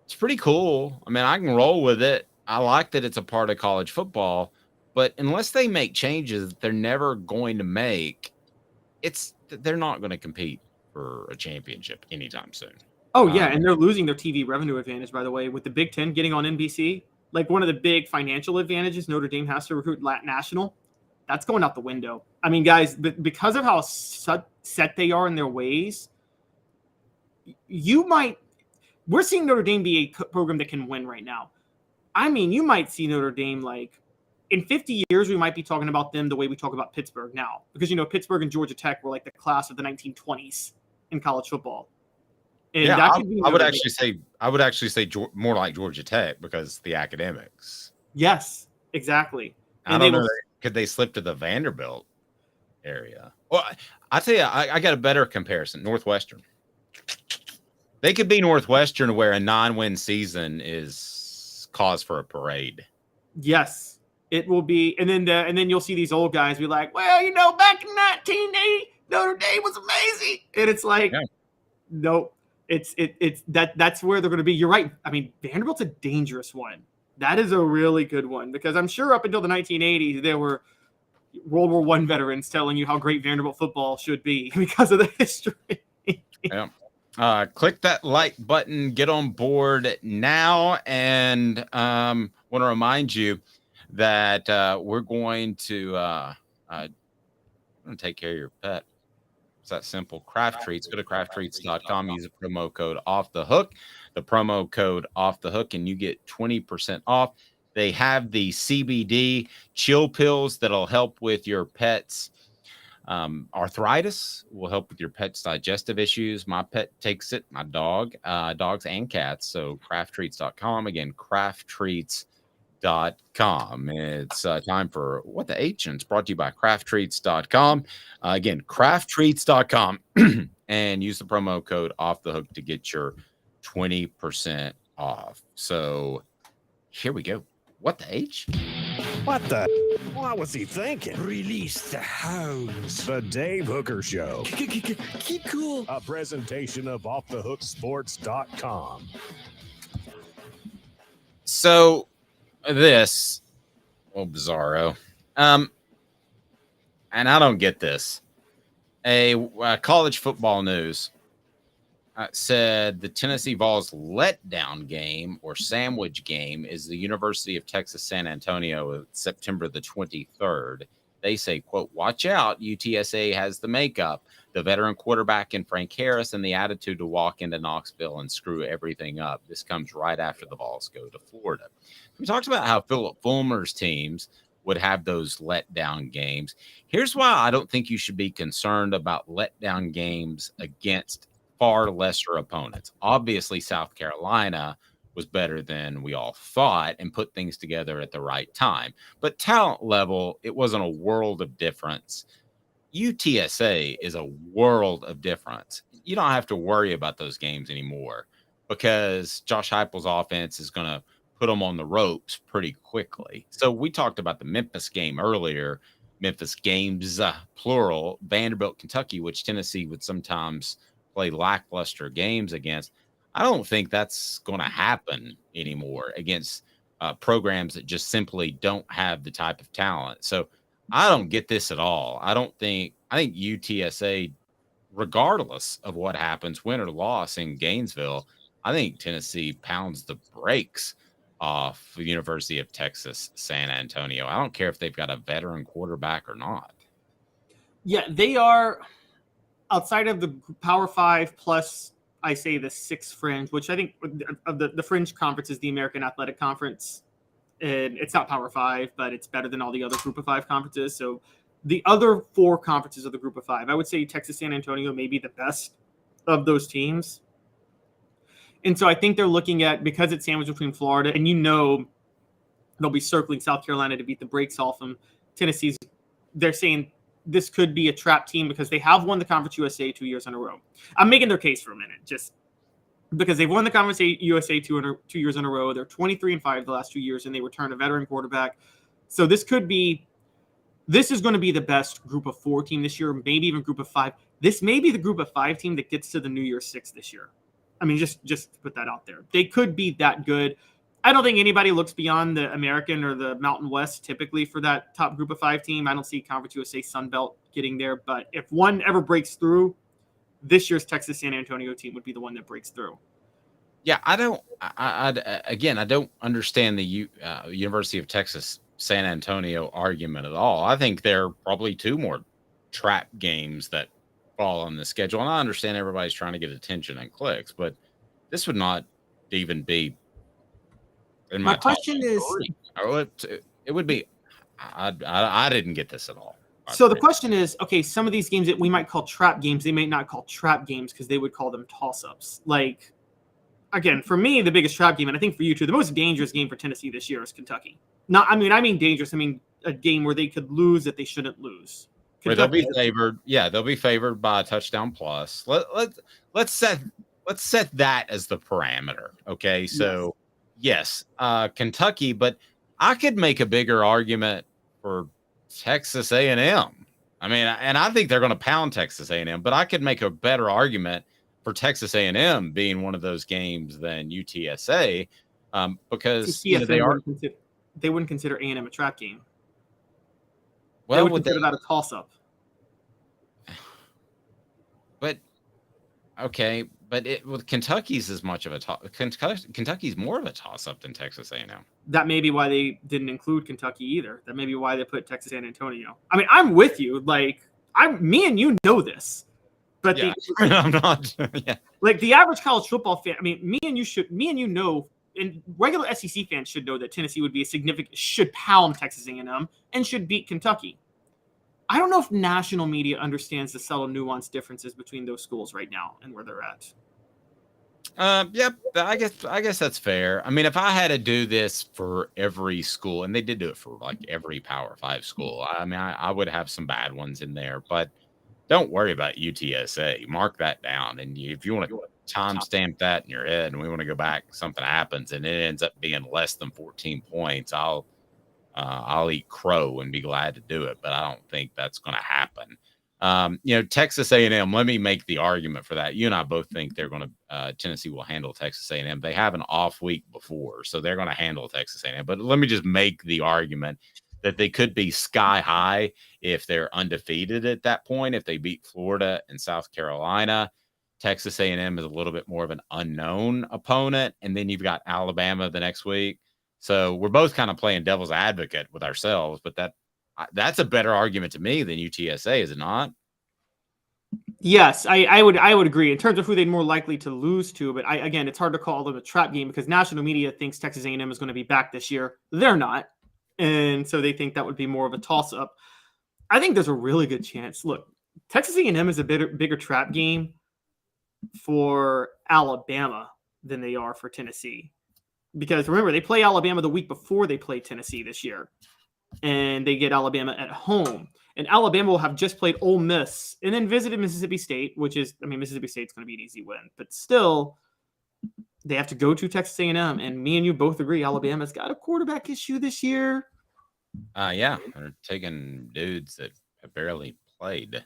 it's pretty cool. I mean, I can roll with it. I like that it's a part of college football, but unless they make changes that they're never going to make, they're not going to compete for a championship anytime soon. Oh, yeah, and they're losing their TV revenue advantage, by the way, with the Big Ten getting on NBC. Like, one of the big financial advantages Notre Dame has to recruit national, that's going out the window. I mean, guys, because of how set they are in their ways, we're seeing Notre Dame be a program that can win right now. I mean, you might see Notre Dame, like, in 50 years, we might be talking about them the way we talk about Pittsburgh now. Because, you know, Pittsburgh and Georgia Tech were like the class of the 1920s in college football. And yeah, that I would actually say more like Georgia Tech because the academics. Yes, exactly. And I don't know. Could they slip to the Vanderbilt? area. Well, I tell you, I got a better comparison. Northwestern. They could be Northwestern, where a 9-win season is cause for a parade. Yes, it will be. And then you'll see these old guys be like, well, back in 1980, Notre Dame was amazing. And it's like, nope. That's where they're going to be. You're right. I mean, Vanderbilt's a dangerous one. That is a really good one, because I'm sure up until the 1980s, there were World War I veterans telling you how great Vanderbilt football should be because of the history. Click that like button, get on board now. And want to remind you that we're going to take care of your pet. It's that simple. Craft Treats. Go to crafttreats.com. Use the promo code Off the Hook. The promo code Off the Hook, and you get 20% off. They have the CBD chill pills that'll help with your pet's arthritis, will help with your pet's digestive issues. My pet takes it, my dog, dogs and cats. So crafttreats.com. Again, crafttreats.com. It's time for What the H, and it's brought to you by crafttreats.com. Again, crafttreats.com. And use the promo code Off the Hook to get your 20% off. So here we go. What the H? What the? What was he thinking? Release the hounds. The Dave Hooker Show. Keep cool. A presentation of offthehooksports.com. So this, bizarro. And I don't get this. A college football news said the Tennessee Vols letdown game or sandwich game is the University of Texas San Antonio, September the 23rd. They say, quote, watch out, UTSA has the makeup, the veteran quarterback in Frank Harris, and the attitude to walk into Knoxville and screw everything up. This comes right after the Vols go to Florida. We talked about how Philip Fulmer's teams would have those letdown games. Here's why I don't think you should be concerned about letdown games against far lesser opponents. Obviously, South Carolina was better than we all thought and put things together at the right time. But talent level, it wasn't a world of difference. UTSA is a world of difference. You don't have to worry about those games anymore because Josh Heupel's offense is going to put them on the ropes pretty quickly. So we talked about the Memphis game earlier, Memphis games, plural, Vanderbilt, Kentucky, which Tennessee would sometimes play lackluster games against. I don't think that's going to happen anymore against programs that just simply don't have the type of talent. So I don't get this at all. I think UTSA, regardless of what happens, win or loss in Gainesville, I think Tennessee pounds the brakes off the University of Texas San Antonio. I don't care if they've got a veteran quarterback or not. Yeah, they are outside of the Power 5 plus, I say, the 6 fringe, which I think of the fringe conference is the American Athletic Conference. And it's not Power 5, but it's better than all the other Group of 5 conferences. So the other 4 conferences of the Group of 5, I would say Texas San Antonio may be the best of those teams. And so I think they're looking at, because it's sandwiched between Florida, and they'll be circling South Carolina to beat the brakes off them. Tennessee's, they're saying this could be a trap team because they have won the Conference USA 2 years in a row. I'm making their case for a minute, just because they've won the Conference USA 2 years in a row. They're 23-5 the last 2 years, and they returned a veteran quarterback. So this is going to be the best Group of 4 team this year, maybe even Group of 5. This may be the Group of 5 team that gets to the New Year's 6 this year. I mean, just to put that out there. They could be that good. I don't think anybody looks beyond the American or the Mountain West typically for that top Group of 5 team. I don't see Conference USA Sunbelt getting there. But if one ever breaks through, this year's Texas San Antonio team would be the one that breaks through. Yeah, I don't understand the University of Texas San Antonio argument at all. I think there are probably 2 more trap games that fall on the schedule. And I understand everybody's trying to get attention and clicks, but this would not even be in my question is, it would be, I didn't get this at all. So the question is, okay, some of these games that we might call trap games, they may not call trap games because they would call them toss-ups. Like, again, for me, the biggest trap game, and I think for you too, the most dangerous game for Tennessee this year is Kentucky. I mean dangerous. I mean a game where they could lose that they shouldn't lose. where they'll be favored. Yeah, they'll be favored by a touchdown plus. Let's set that as the parameter. Okay, so yes, Kentucky, but I could make a bigger argument for Texas A&M. I mean, and I think they're going to pound Texas A&M, but I could make a better argument for Texas A&M being one of those games than UTSA, because they wouldn't consider A&M a trap game. Well, they would consider that a toss-up. But okay, but with Kentucky's as much of a Kentucky's more of a toss-up than Texas A&M. That may be why they didn't include Kentucky either. That may be why they put Texas San Antonio. I mean, I'm with you. Like, me and you know this, but yeah. I'm not. Yeah. Like the average college football fan. I mean, me and you know, and regular SEC fans should know that Tennessee would be should pound Texas A&M and should beat Kentucky. I don't know if national media understands the subtle nuanced differences between those schools right now and where they're at. Yep. I guess that's fair. I mean, if I had to do this for every school, and they did do it for like every Power 5 school, I mean, I would have some bad ones in there, but don't worry about UTSA. Mark that down. And if you want to timestamp that in your head and we want to go back, something happens and it ends up being less than 14 points, I'll eat crow and be glad to do it, but I don't think that's going to happen. Texas A&M, let me make the argument for that. You and I both think they're going to Tennessee will handle Texas A&M. They have an off week before, so they're going to handle Texas A&M. But let me just make the argument that they could be sky high if they're undefeated at that point. If they beat Florida and South Carolina, Texas A&M is a little bit more of an unknown opponent, and then you've got Alabama the next week. So we're both kind of playing devil's advocate with ourselves, but that's a better argument to me than UTSA, is it not? Yes, I would agree in terms of who they're more likely to lose to. But again, it's hard to call them a trap game because national media thinks Texas A&M is going to be back this year. They're not, and so they think that would be more of a toss-up. I think there's a really good chance. Look, Texas A&M is a bigger trap game for Alabama than they are for Tennessee. Because remember, they play Alabama the week before they play Tennessee this year. And they get Alabama at home. And Alabama will have just played Ole Miss and then visited Mississippi State, which is, I mean, Mississippi State's going to be an easy win. But still, they have to go to Texas A&M. And me and you both agree Alabama's got a quarterback issue this year. Yeah, they're taking dudes that have barely played.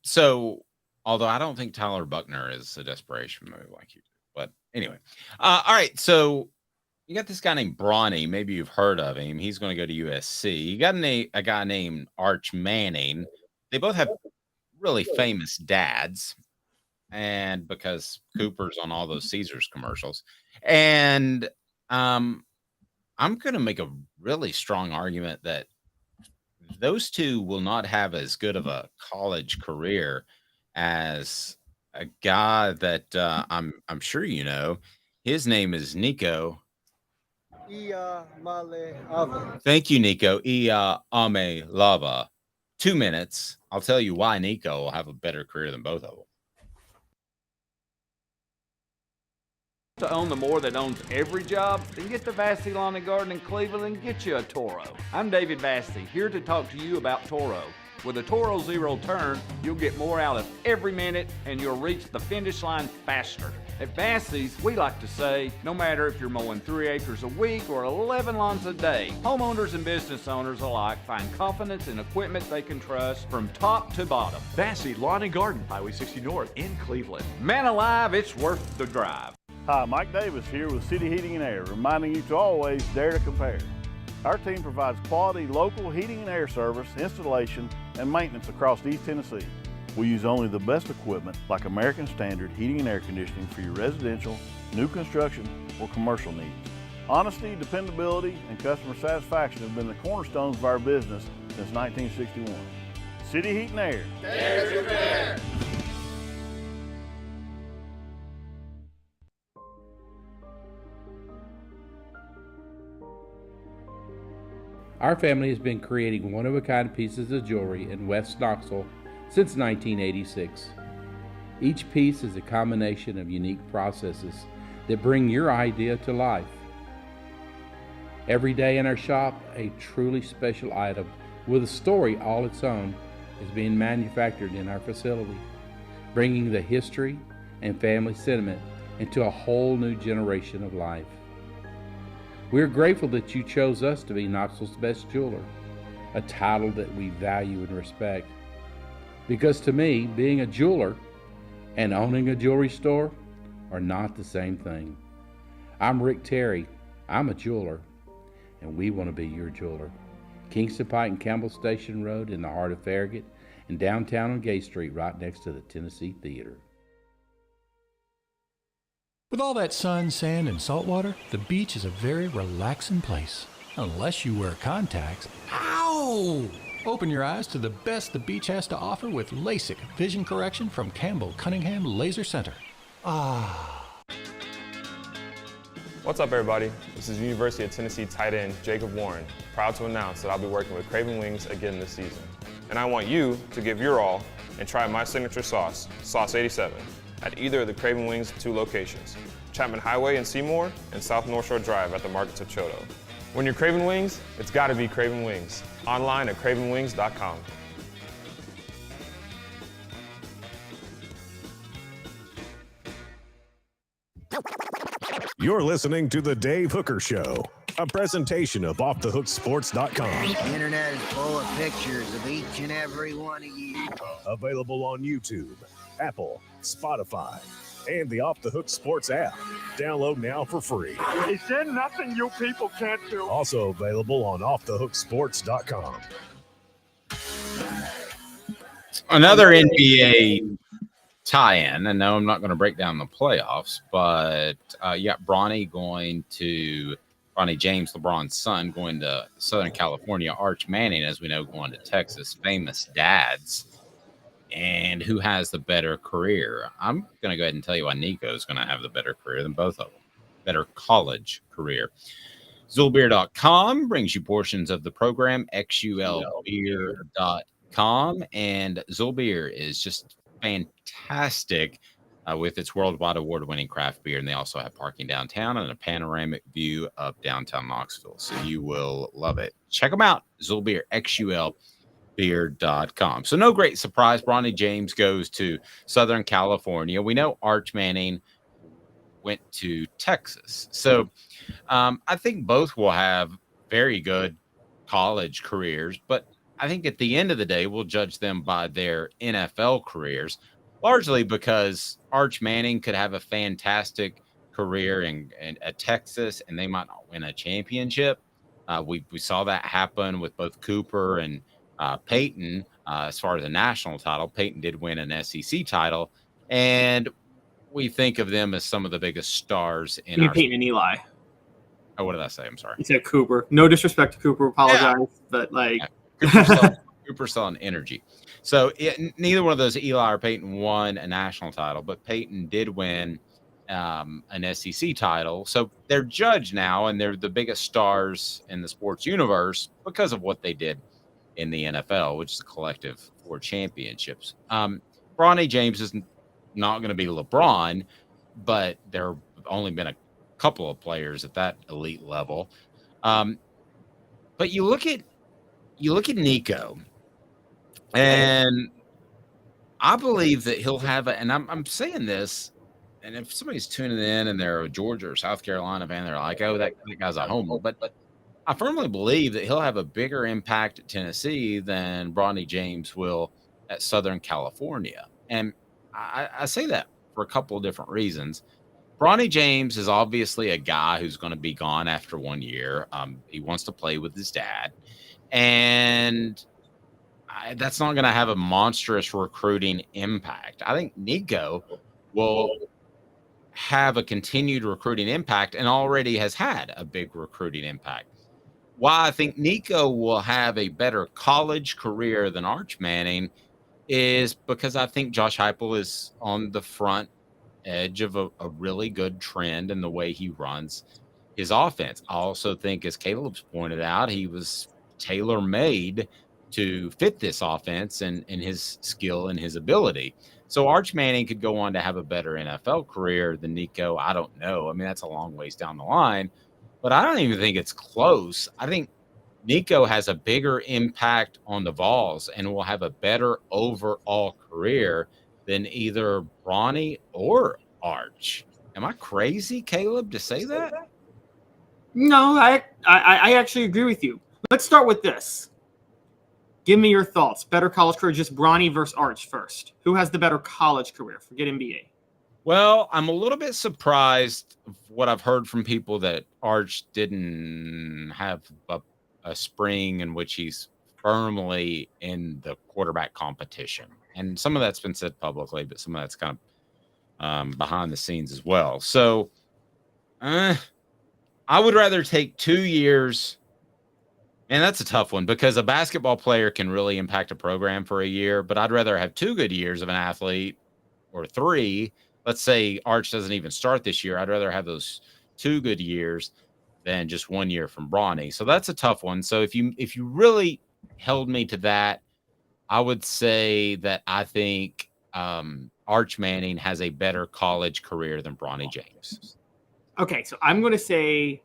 So, although I don't think Tyler Buckner is a desperation move like you do. But anyway, all right. So you got this guy named Bronny. Maybe you've heard of him. He's going to go to USC. You got a guy named Arch Manning. They both have really famous dads, and because Cooper's on all those Caesars commercials. And I'm going to make a really strong argument that those two will not have as good of a college career as a guy that I'm sure you know. His name is Nico. Thank you, Nico. Ame Lava. 2 minutes. I'll tell you why Nico will have a better career than both of them. To own the more that owns every job, then get to Vassy Lawn and Garden in Cleveland and get you a Toro. I'm David Vassy, here to talk to you about Toro. With a Toro Zero Turn, you'll get more out of every minute and you'll reach the finish line faster. At Vassy's, we like to say, no matter if you're mowing 3 acres a week or 11 lawns a day, homeowners and business owners alike find confidence in equipment they can trust from top to bottom. Vassy Lawn and Garden, Highway 60 North in Cleveland. Man alive, it's worth the drive. Hi, Mike Davis here with City Heating and Air, reminding you to always dare to compare. Our team provides quality local heating and air service, installation, and maintenance across East Tennessee. We use only the best equipment like American Standard heating and air conditioning for your residential, new construction, or commercial needs. Honesty, dependability, and customer satisfaction have been the cornerstones of our business since 1961. City Heat and Air. Dare to compare. Our family has been creating one-of-a-kind pieces of jewelry in West Knoxville since 1986. Each piece is a combination of unique processes that bring your idea to life. Every day in our shop, a truly special item with a story all its own is being manufactured in our facility, bringing the history and family sentiment into a whole new generation of life. We're grateful that you chose us to be Knoxville's best jeweler, a title that we value and respect. Because to me, being a jeweler and owning a jewelry store are not the same thing. I'm Rick Terry. I'm a jeweler, and we want to be your jeweler. Kingston Pike and Campbell Station Road in the heart of Farragut, and downtown on Gay Street right next to the Tennessee Theater. With all that sun, sand, and salt water, the beach is a very relaxing place. Unless you wear contacts. Ow! Open your eyes to the best the beach has to offer with LASIK vision correction from Campbell Cunningham Laser Center. Ah. What's up, everybody? This is University of Tennessee tight end Jacob Warren, proud to announce that I'll be working with Craven Wings again this season. And I want you to give your all and try my signature sauce, Sauce 87, at either of the Craven Wings 2 locations, Chapman Highway in Seymour and South North Shore Drive at the Markets of Choto. When you're craving wings, it's gotta be Craven Wings. Online at cravenwings.com. You're listening to The Dave Hooker Show, a presentation of offthehooksports.com. The internet is full of pictures of each and every one of you. Available on YouTube, Apple, Spotify, and the Off the Hook Sports app. Download now for free. Is there nothing you people can't do? Also available on offthehooksports.com. Another NBA tie-in, and no, I'm not going to break down the playoffs, but you got Bronny James, LeBron's son, going to Southern California. Arch Manning, as we know, going to Texas. Famous dads. And who has the better career? I'm going to go ahead and tell you why Nico is going to have the better career than both of them. Better college career. Zulbeer.com brings you portions of the program, xulbeer.com. And Zulbeer is just fantastic with its worldwide award-winning craft beer. And they also have parking downtown and a panoramic view of downtown Knoxville. So you will love it. Check them out. Zulbeer, xulbeer.com. So no great surprise. Bronny James goes to Southern California. We know Arch Manning went to Texas. So I think both will have very good college careers, but I think at the end of the day, we'll judge them by their NFL careers, largely because Arch Manning could have a fantastic career at Texas, and they might not win a championship. We saw that happen with both Cooper and Peyton. As far as a national title, Peyton did win an SEC title, and we think of them as some of the biggest stars in our Peyton and Eli. Oh, what did I say? I'm sorry. You said Cooper. No disrespect to Cooper. Apologize, but like Cooper's selling energy. So neither one of those, Eli or Peyton, won a national title, but Peyton did win an SEC title. So they're judged now, and they're the biggest stars in the sports universe because of what they did in the NFL, which is a collective 4 championships. Bronny James is not going to be LeBron, but there have only been a couple of players at that elite level. But you look at Nico, and I believe that he'll have and I'm saying this, and if somebody's tuning in and they're a Georgia or South Carolina fan, they're like, oh, that guy's a homer. But I firmly believe that he'll have a bigger impact at Tennessee than Bronny James will at Southern California. And I say that for a couple of different reasons. Bronny James is obviously a guy who's going to be gone after 1 year. He wants to play with his dad. And that's not going to have a monstrous recruiting impact. I think Nico will have a continued recruiting impact and already has had a big recruiting impact. Why I think Nico will have a better college career than Arch Manning is because I think Josh Heupel is on the front edge of a really good trend in the way he runs his offense. I also think, as Caleb's pointed out, he was tailor-made to fit this offense and his skill and his ability. So Arch Manning could go on to have a better NFL career than Nico. I don't know. I mean, that's a long ways down the line, but I don't even think it's close. I think Nico has a bigger impact on the Vols and will have a better overall career than either Bronny or Arch. Am I crazy, Caleb, to say that? No, I actually agree with you. Let's start with this. Give me your thoughts. Better college career, just Bronny versus Arch first. Who has the better college career? Forget NBA. Well, I'm a little bit surprised of what I've heard from people that Arch didn't have a spring in which he's firmly in the quarterback competition. And some of that's been said publicly, but some of that's kind of behind the scenes as well. So I would rather take 2 years. And that's a tough one because a basketball player can really impact a program for a year, but I'd rather have 2 good years of an athlete or 3. Let's say Arch doesn't even start this year. I'd rather have those 2 good years than just 1 year from Bronny. So that's a tough one. So if you really held me to that, I would say that I think Arch Manning has a better college career than Bronny James. Okay, so I'm going to say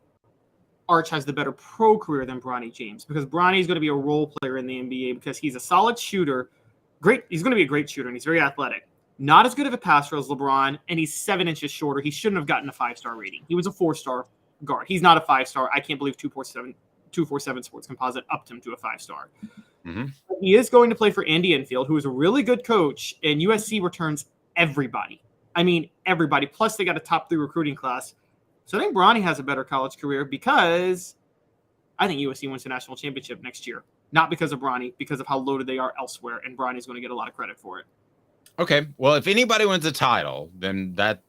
Arch has the better pro career than Bronny James because Bronny is going to be a role player in the NBA because he's a solid shooter. Great, he's going to be a great shooter, and he's very athletic. Not as good of a passer as LeBron, and he's 7 inches shorter. He shouldn't have gotten a 5-star rating. He was a 4-star guard. He's not a 5-star. I can't believe 247 Sports Composite upped him to a 5-star. Mm-hmm. He is going to play for Andy Enfield, who is a really good coach, and USC returns everybody. I mean, everybody. Plus, they got a top 3 recruiting class. So I think Bronny has a better college career because I think USC wins the national championship next year. Not because of Bronny, because of how loaded they are elsewhere, and Bronny's going to get a lot of credit for it. Okay, well, if anybody wins a title, then that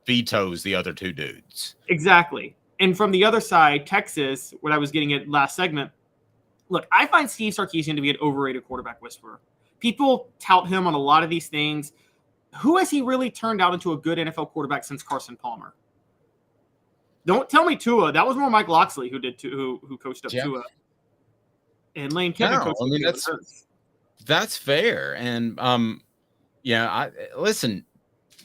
vetoes the other 2 dudes. Exactly. And from the other side, Texas, what I was getting at last segment, look, I find Steve Sarkisian to be an overrated quarterback whisperer. People tout him on a lot of these things. Who has he really turned out into a good NFL quarterback since Carson Palmer? Don't tell me Tua. That was more Mike Loxley who coached up Tua. And Lane Kiffin coached up Tua. That's fair. And listen,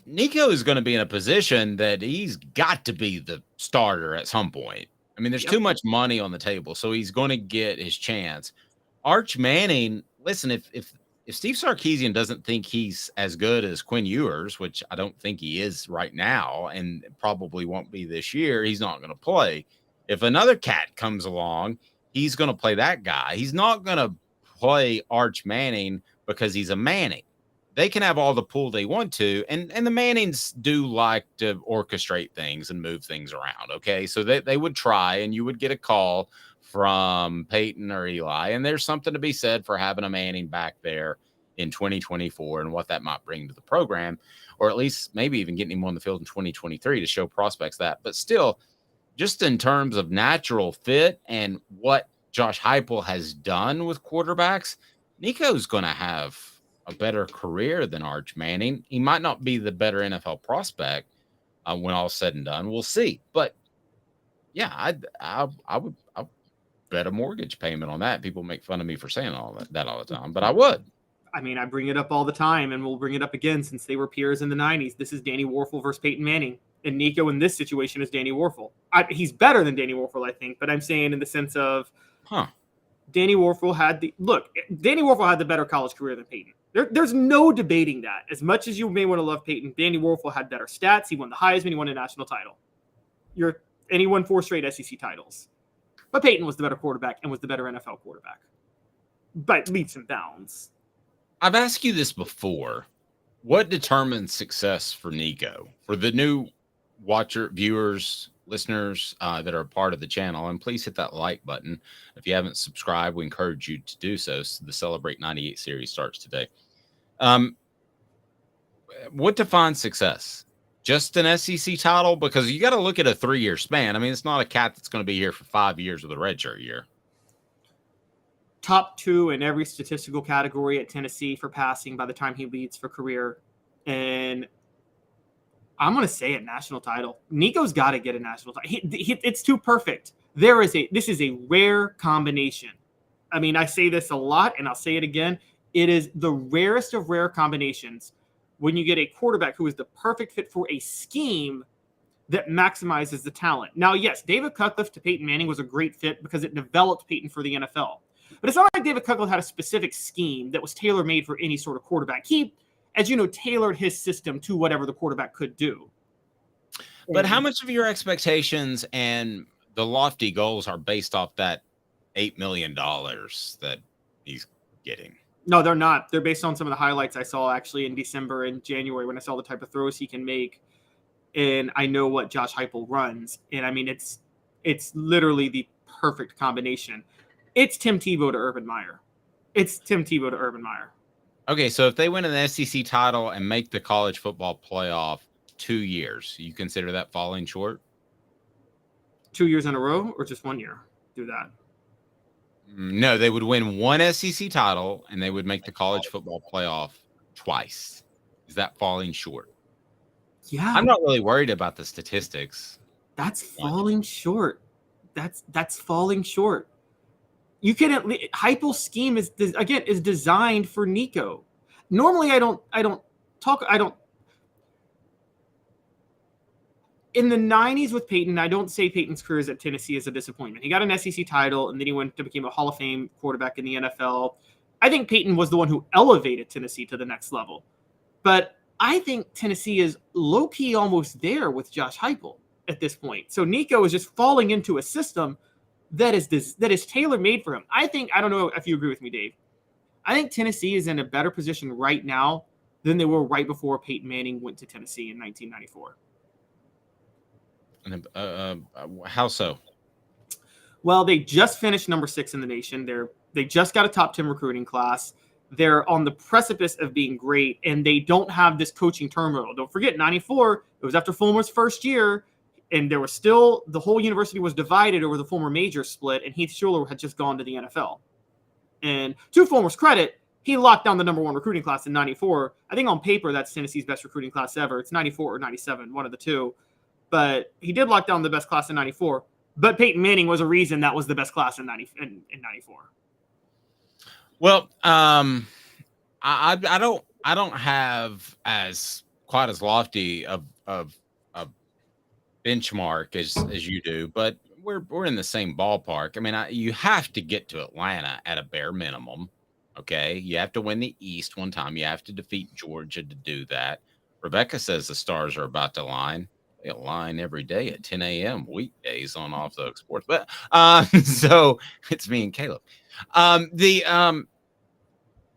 Nico is going to be in a position that he's got to be the starter at some point. I mean, there's too much money on the table, so he's going to get his chance. Arch Manning, listen, if Steve Sarkisian doesn't think he's as good as Quinn Ewers, which I don't think he is right now and probably won't be this year, he's not going to play. If another cat comes along, he's going to play that guy. He's not going to play Arch Manning because he's a Manning. They can have all the pull they want to, and the Mannings do like to orchestrate things and move things around, okay? So they would try, and you would get a call from Peyton or Eli, and there's something to be said for having a Manning back there in 2024 and what that might bring to the program, or at least maybe even getting him on the field in 2023 to show prospects that. But still, just in terms of natural fit and what Josh Heupel has done with quarterbacks, Nico's going to have a better career than Arch Manning. He might not be the better NFL prospect when all's said and done. We'll see. But yeah, I would bet a mortgage payment on that. People make fun of me for saying all that all the time, but I would. I mean, I bring it up all the time, and we'll bring it up again since they were peers in the 90s. This is Danny Warfel versus Peyton Manning, and Nico in this situation is Danny Warfel. He's better than Danny Warfel, I think, but I'm saying in the sense of Danny Warfel had the better college career than Peyton. There's no debating that. As much as you may want to love Peyton, Danny Warfel had better stats. He won the Heisman. He won a national title. And he won 4 straight SEC titles. But Peyton was the better quarterback and was the better NFL quarterback. By leaps and bounds. I've asked you this before. What determines success for Nico? For the new viewers, listeners that are a part of the channel, and please hit that like button. If you haven't subscribed, we encourage you to do so. So the Celebrate 98 series starts today. What defines success? Just an SEC title? Because you got to look at a 3-year span. I mean, it's not a cat that's going to be here for 5 years with a redshirt year. Top 2 in every statistical category at Tennessee for passing by the time he leads for career. And I'm going to say a national title. Nico's got to get a national title. It's too perfect. This is a rare combination. I mean, I say this a lot, and I'll say it again. It is the rarest of rare combinations when you get a quarterback who is the perfect fit for a scheme, that maximizes the talent. Now, yes, David Cutcliffe to Peyton Manning was a great fit because it developed Peyton for the NFL. But it's not like David Cutcliffe had a specific scheme that was tailor-made for any sort of quarterback. He, as you know, tailored his system to whatever the quarterback could do. But how much of your expectations and the lofty goals are based off that $8 million that he's getting? No, they're not. They're based on some of the highlights I saw actually in December and January when I saw the type of throws he can make. And I know what Josh Heupel runs. And I mean, it's literally the perfect combination. It's Tim Tebow to Urban Meyer. It's Tim Tebow to Urban Meyer. Okay, so if they win an SEC title and make the college football playoff 2 years, you consider that falling short? 2 years in a row or just 1 year? Do that. No, they would win one SEC title and they would make the college football playoff twice. Is that falling short? Yeah. I'm not really worried about the statistics. That's falling short. That's falling short. You can Heupel's scheme is designed for Nico. Normally I don't in the 90s with Peyton, I don't say Peyton's career at Tennessee is a disappointment. He got an SEC title, and then he went to become a Hall of Fame quarterback in the NFL. I think Peyton was the one who elevated Tennessee to the next level. But I think Tennessee is low-key almost there with Josh Heupel at this point. So Nico is just falling into a system that is tailor-made for him. I don't know if you agree with me, Dave. I think Tennessee is in a better position right now than they were right before Peyton Manning went to Tennessee in 1994. How so? Well, they just finished number 6 in the nation. They just got a top 10 recruiting class. They're on the precipice of being great, and they don't have this coaching turmoil. Don't forget, 94, it was after Fulmer's first year, and there was still, the whole university was divided over the Fulmer major split, and Heath Schuler had just gone to the NFL. And to Fulmer's credit, he locked down the number 1 recruiting class in 94. I think on paper, that's Tennessee's best recruiting class ever. It's 94 or 97, one of the two. But he did lock down the best class in 94. But Peyton Manning was a reason that was the best class in 94. Well, I don't have quite as lofty of benchmark as you do, but we're in the same ballpark. I mean, you have to get to Atlanta at a bare minimum. Okay, you have to win the East one time. You have to defeat Georgia to do that. Rebecca says the stars are about to align. They align every day at 10 a.m. weekdays on Off the Hook Sports. But so it's me and Caleb.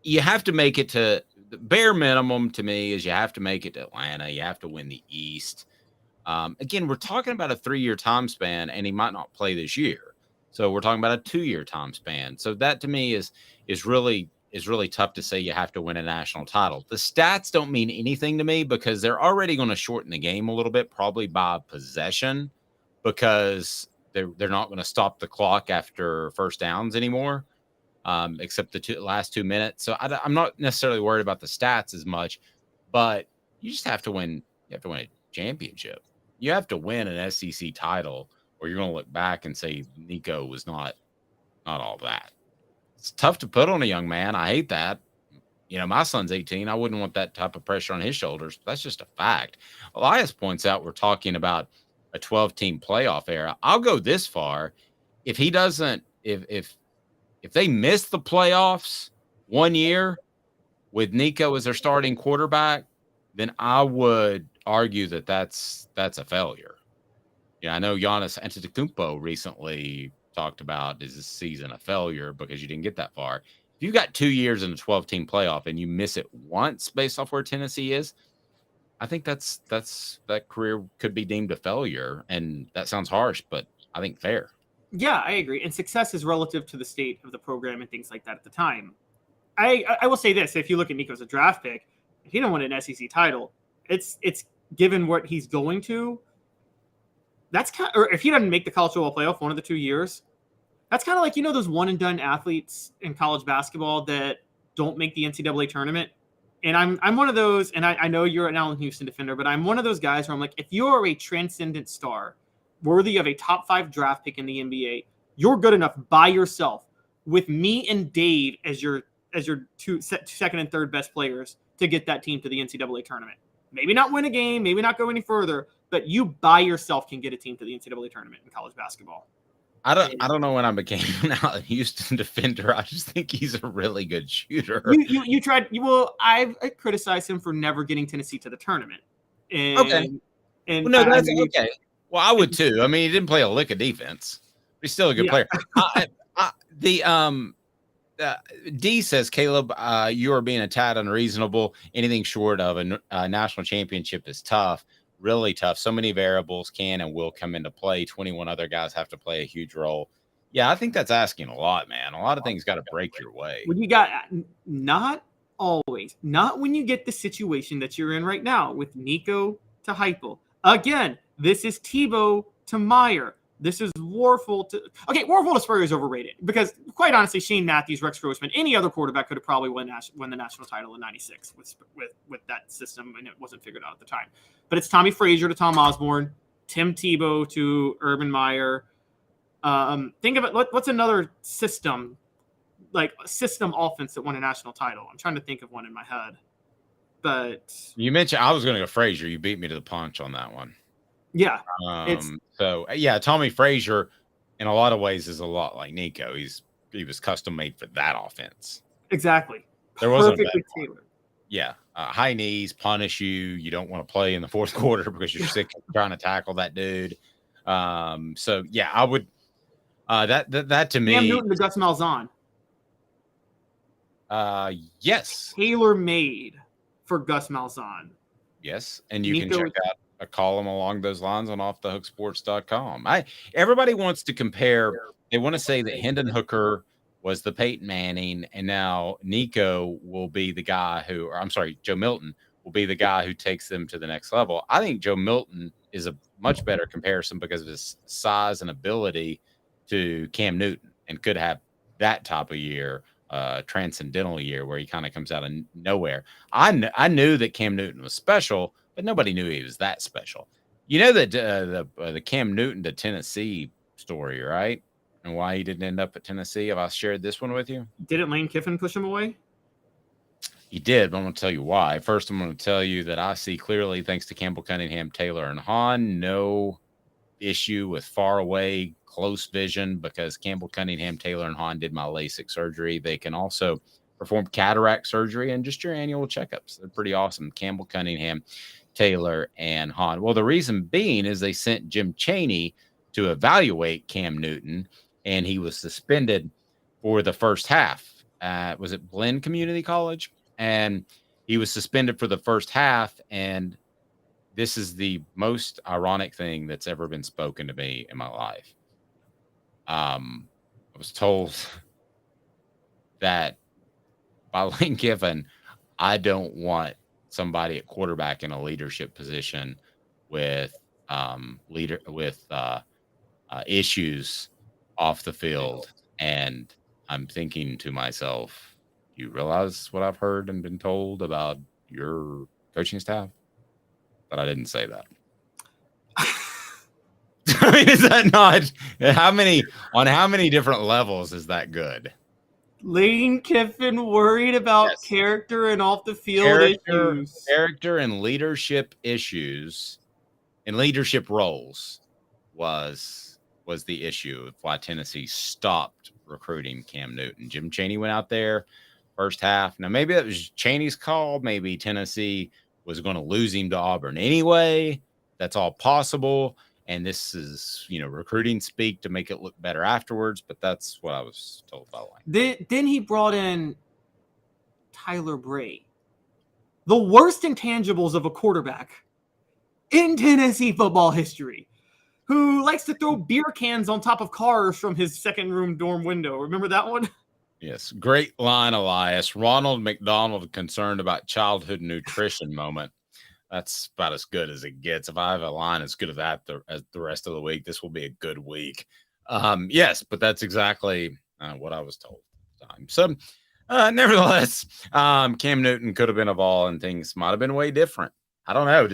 You have to make it to the bare minimum to me is you have to make it to Atlanta. You have to win the East. Again, we're talking about a 3-year time span, and he might not play this year. So we're talking about a 2-year time span. So that to me is really tough to say you have to win a national title. The stats don't mean anything to me because they're already going to shorten the game a little bit, probably by possession, because they're not going to stop the clock after first downs anymore, except the last 2 minutes. So I'm not necessarily worried about the stats as much, but you just have to win. You have to win a championship. You have to win an SEC title, or you're going to look back and say Nico was not all that. It's tough to put on a young man. I hate that. You know, my son's 18. I wouldn't want that type of pressure on his shoulders. That's just a fact. Elias points out we're talking about a 12-team playoff era. I'll go this far. If he doesn't, if they miss the playoffs 1 year with Nico as their starting quarterback, then I would argue that that's a failure. I know Giannis Antetokounmpo recently talked about is this season a failure because you didn't get that far. If you've got 2 years in a 12-team playoff and you miss it once based off where Tennessee is, I think that career could be deemed a failure. And that sounds harsh, but I think fair. Yeah, I agree. And success is relative to the state of the program and things like that at the time. I will say this. If you look at Nico as a draft pick, if he don't win an SEC title, it's given what he's going to, that's kind of, or if he doesn't make the college football playoff 1 of the 2 years, that's kind of like, those one and done athletes in college basketball that don't make the NCAA tournament. And I'm one of those, and I know you're an Allen Houston defender, but I'm one of those guys where I'm like, if you are a transcendent star worthy of a top 5 draft pick in the NBA, you're good enough by yourself with me and Dave as your second and third best players to get that team to the NCAA tournament. Maybe not win a game, maybe not go any further, but you by yourself can get a team to the NCAA tournament in college basketball. I don't know when I became a Houston defender. I just think he's a really good shooter. You tried. I criticized him for never getting Tennessee to the tournament. And, okay. And well, no, that's okay. Well, I would too. I mean, he didn't play a lick of defense. But he's still a good player. D says, Caleb, you are being a tad unreasonable. Anything short of a national championship is tough. Really tough. So many variables can and will come into play. 21 other guys have to play a huge role. Yeah, I think that's asking a lot, man. A lot of things got to break your way. When you got not always, not when you get the situation that you're in right now with Nico to Heupel. Again, this is Tebow to Meyer. This is Warfel to Warfel to Spurrier is overrated because, quite honestly, Shane Matthews, Rex Grossman, any other quarterback could have probably won the national title in '96 with that system, and it wasn't figured out at the time. But it's Tommy Frazier to Tom Osborne, Tim Tebow to Urban Meyer. Think of it. What's another system, like a system offense that won a national title? I'm trying to think of one in my head. But you mentioned I was going to go Frazier. You beat me to the punch on that one. Yeah. Tommy Frazier in a lot of ways is a lot like Nico. He was custom made for that offense. Exactly. There wasn't perfectly tailored. Yeah. High knees, punish you. You don't want to play in the fourth quarter because you're sick of trying to tackle that dude. I would that to me. Cam Newton to Gus Malzahn. Yes. Tailor made for Gus Malzahn. Yes. And you can check out a column along those lines on offthehooksports.com. Everybody wants to compare. They want to say that Hendon Hooker was the Peyton Manning, and now Nico will be the guy Joe Milton will be the guy who takes them to the next level. I think Joe Milton is a much better comparison because of his size and ability to Cam Newton, and could have that type of year, transcendental year where he kind of comes out of nowhere. I knew that Cam Newton was special, but nobody knew he was that special. You know that the Cam Newton to Tennessee story, right? And why he didn't end up at Tennessee. Have I shared this one with you? Didn't Lane Kiffin push him away? He did, but I'm going to tell you why. First, I'm going to tell you that I see clearly, thanks to Campbell, Cunningham, Taylor, and Hahn, no issue with far away, close vision because Campbell, Cunningham, Taylor, and Hahn did my LASIK surgery. They can also perform cataract surgery and just your annual checkups. They're pretty awesome. Campbell, Cunningham, Taylor, and Hahn. Well, the reason being is they sent Jim Chaney to evaluate Cam Newton, and he was suspended for the first half. Was it Blinn Community College? And he was suspended for the first half, and this is the most ironic thing that's ever been spoken to me in my life. I was told that by Lane Kiffin, I don't want somebody at quarterback in a leadership position with issues off the field. And I'm thinking to myself, you realize what I've heard and been told about your coaching staff? But I didn't say that. I mean, is that not how many different levels is that good? Lane Kiffin worried about character and off the field issues. Character and leadership issues and leadership roles was the issue of why Tennessee stopped recruiting Cam Newton. Jim Chaney went out there first half. Now, maybe that was Chaney's call. Maybe Tennessee was going to lose him to Auburn anyway. That's all possible. And this is, recruiting speak to make it look better afterwards. But that's what I was told by Lane. Then he brought in Tyler Bray, the worst intangibles of a quarterback in Tennessee football history, who likes to throw beer cans on top of cars from his second room dorm window. Remember that one? Yes. Great line, Elias. Ronald McDonald concerned about childhood nutrition moment. That's about as good as it gets. If I have a line as good as that as the rest of the week, this will be a good week. Yes, but that's exactly what I was told. So, nevertheless, Cam Newton could have been a ball and things might have been way different. I don't know.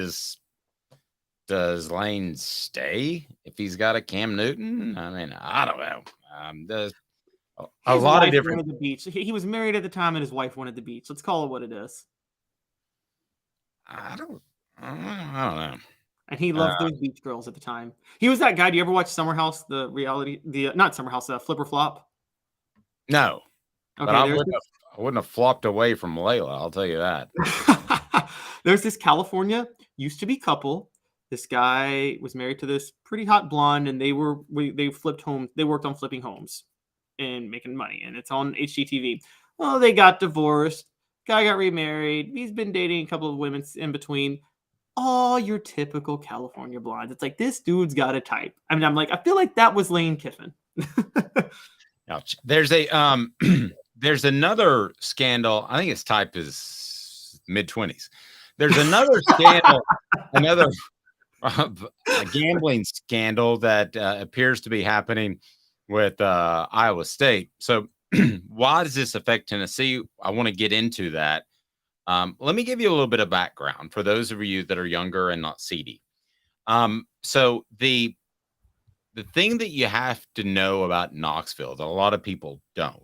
Does Lane stay if he's got a Cam Newton? I mean, I don't know. A lot of different. The beach. He was married at the time, and his wife wanted the beach. Let's call it what it is. I don't know. And he loved those beach girls at the time. He was that guy. Do you ever watch Summer House, not Summer House, Flip or Flop? No. Okay, But I wouldn't have flopped away from Layla, I'll tell you that. There's this California, used to be couple. This guy was married to this pretty hot blonde, and they flipped homes. They worked on flipping homes and making money, and it's on HGTV. Well, they got divorced. Guy got remarried. He's been dating a couple of women in between. All your typical California blondes. It's like, this dude's got a type. I mean, I'm like, I feel like that was Lane Kiffin. Ouch. There's a there's another scandal. I think his type is mid-20s. There's another scandal, a gambling scandal that appears to be happening with Iowa State. So why does this affect Tennessee? I want to get into that. Let me give you a little bit of background for those of you that are younger and not seedy. So the thing that you have to know about Knoxville that a lot of people don't,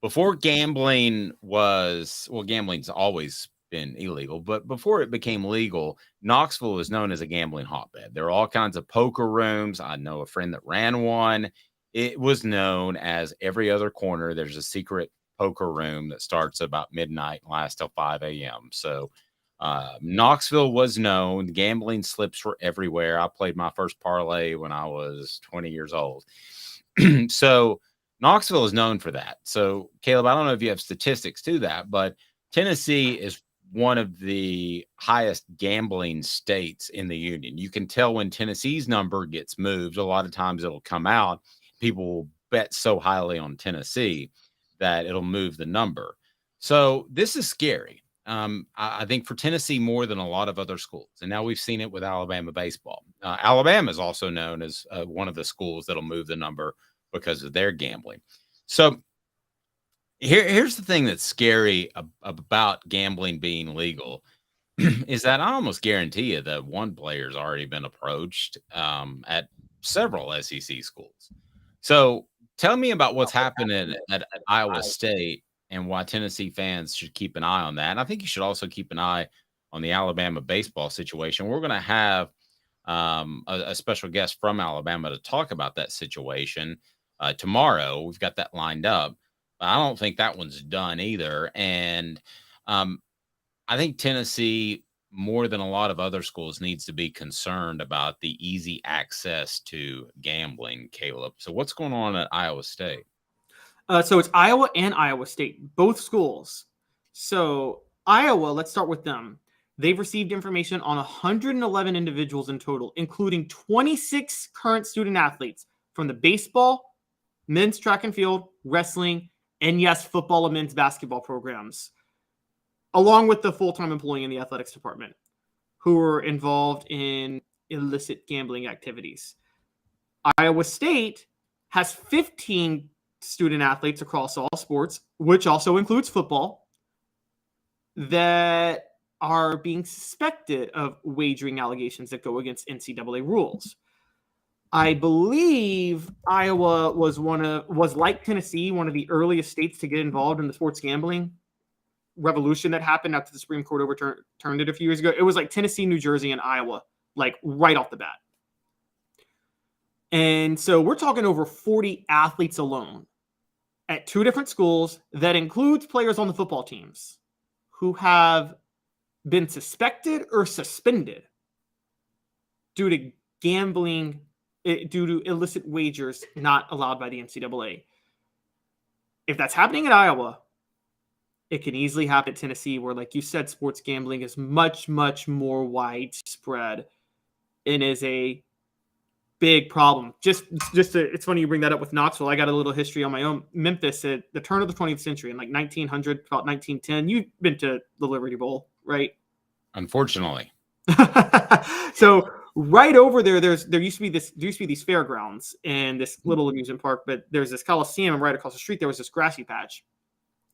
before gambling gambling's always been illegal, but before it became legal, Knoxville was known as a gambling hotbed. There were all kinds of poker rooms. I know a friend that ran one. It was known as every other corner. There's a secret poker room that starts about midnight and lasts till 5 a.m. So Knoxville was known. Gambling slips were everywhere. I played my first parlay when I was 20 years old. So Knoxville is known for that. So Caleb, I don't know if you have statistics to that, but Tennessee is one of the highest gambling states in the union. You can tell when Tennessee's number gets moved. A lot of times it'll come out. People will bet so highly on Tennessee that it'll move the number. So this is scary. I think for Tennessee more than a lot of other schools. And now we've seen it with Alabama baseball. Alabama is also known as one of the schools that'll move the number because of their gambling. So here's the thing that's scary about gambling being legal is that I almost guarantee you that one player's already been approached at several SEC schools. So tell me about what's happening at Iowa State and why Tennessee fans should keep an eye on that. And I think you should also keep an eye on the Alabama baseball situation. We're going to have a special guest from Alabama to talk about that situation tomorrow. We've got that lined up. But I don't think that one's done either. And I think Tennessee, more than a lot of other schools, needs to be concerned about the easy access to gambling, Caleb. So what's going on at Iowa State? So it's Iowa and Iowa State, both schools. So Iowa, let's start with them. They've received information on 111 individuals in total, including 26 current student athletes from the baseball, men's track and field, wrestling, and yes, football and men's basketball programs, along with the full-time employee in the athletics department, who were involved in illicit gambling activities. Iowa State has 15 student athletes across all sports, which also includes football, that are being suspected of wagering allegations that go against NCAA rules. I believe Iowa was like Tennessee, one of the earliest states to get involved in the sports gambling revolution that happened after the Supreme Court overturned it a few years ago. It was like Tennessee, New Jersey, and Iowa, like right off the bat. And so we're talking over 40 athletes alone at two different schools. That includes players on the football teams who have been suspected or suspended due to gambling, due to illicit wagers not allowed by the NCAA. If that's happening in Iowa, it can easily happen at Tennessee, where, like you said, sports gambling is much, much more widespread and is a big problem. It's funny you bring that up with Knoxville. I got a little history on my own. Memphis at the turn of the 20th century, in like 1900, about 1910. You've been to the Liberty Bowl, right? Unfortunately. So right over there, there used to be these fairgrounds and this little amusement park, but there's this Coliseum, and right across the street there was this grassy patch.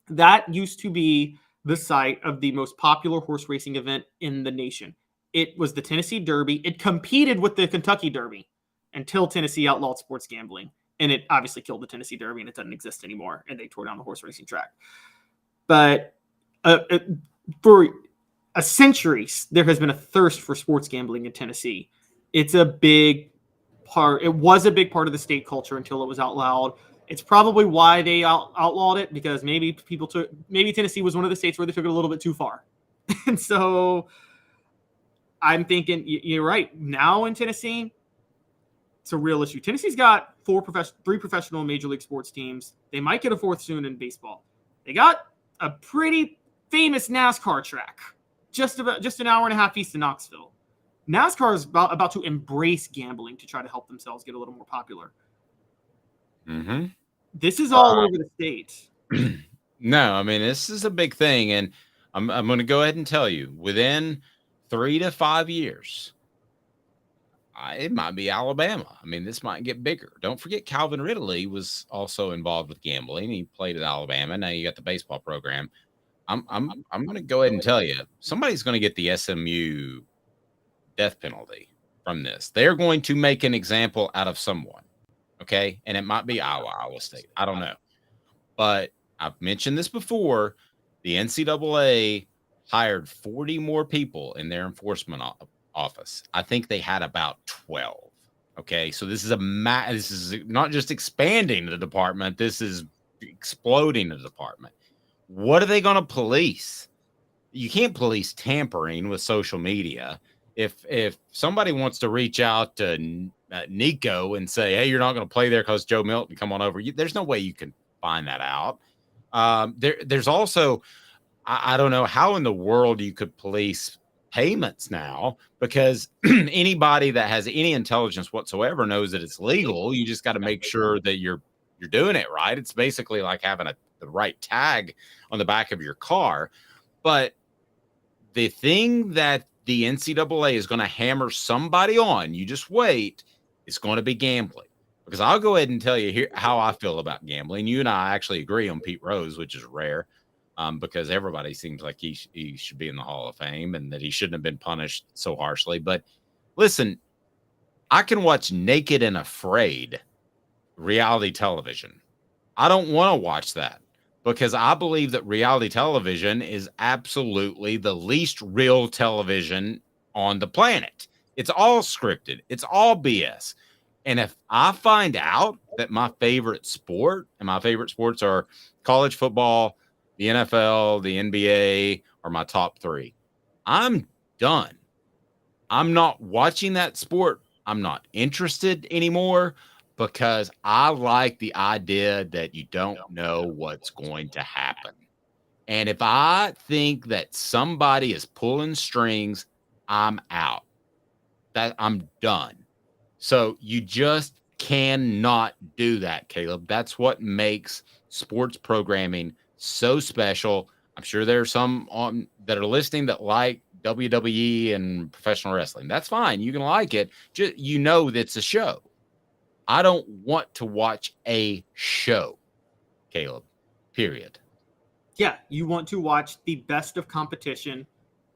That used to be the site of the most popular horse racing event in the nation. It was the Tennessee Derby. It competed with the Kentucky Derby until Tennessee outlawed sports gambling. And it obviously killed the Tennessee Derby, and it doesn't exist anymore. And they tore down the horse racing track. But for a century, there has been a thirst for sports gambling in Tennessee. It's a big part. It was a big part of the state culture until it was outlawed. It's probably why they outlawed it, because maybe Tennessee was one of the states where they took it a little bit too far. And so I'm thinking you're right. Now in Tennessee, it's a real issue. Tennessee's got three professional Major League sports teams. They might get a fourth soon in baseball. They got a pretty famous NASCAR track just an hour and a half east of Knoxville. NASCAR is about to embrace gambling to try to help themselves get a little more popular. Mm-hmm. This is all over the state. No, I mean, this is a big thing. And I'm going to go ahead and tell you, within 3 to 5 years, it might be Alabama. I mean, this might get bigger. Don't forget Calvin Ridley was also involved with gambling. He played at Alabama. Now you got the baseball program. I'm going to go ahead and tell you, somebody's going to get the SMU death penalty from this. They're going to make an example out of someone. Okay. And it might be Iowa State. I don't know. But I've mentioned this before. The NCAA hired 40 more people in their enforcement office. I think they had about 12. Okay. So this is this is not just expanding the department. This is exploding the department. What are they going to police? You can't police tampering with social media. If somebody wants to reach out to Nico and say, hey, you're not going to play there because Joe Milton, come on over, there's no way you can find that out. There's also, I don't know how in the world you could police payments now, because anybody that has any intelligence whatsoever knows that it's legal. You just got to make sure that you're doing it right. It's basically like having the right tag on the back of your car. But the thing that the NCAA is going to hammer somebody on, you just wait, it's going to be gambling. Because I'll go ahead and tell you here how I feel about gambling. You and I actually agree on Pete Rose, which is rare, because everybody seems like he should be in the Hall of Fame and that he shouldn't have been punished so harshly. But listen, I can watch Naked and Afraid reality television. I don't want to watch that, because I believe that reality television is absolutely the least real television on the planet. It's all scripted. It's all BS. And if I find out that my favorite sport, and my favorite sports are college football, the NFL, the NBA, are my top 3, I'm done. I'm not watching that sport. I'm not interested anymore, because I like the idea that you don't know what's going to happen. And if I think that somebody is pulling strings, I'm out. I'm done. So you just cannot do that, Caleb. That's what makes sports programming so special. I'm sure there are some that are listening that like WWE and professional wrestling. That's fine. You can like it. Just, that's a show. I don't want to watch a show, Caleb, period. Yeah, you want to watch the best of competition.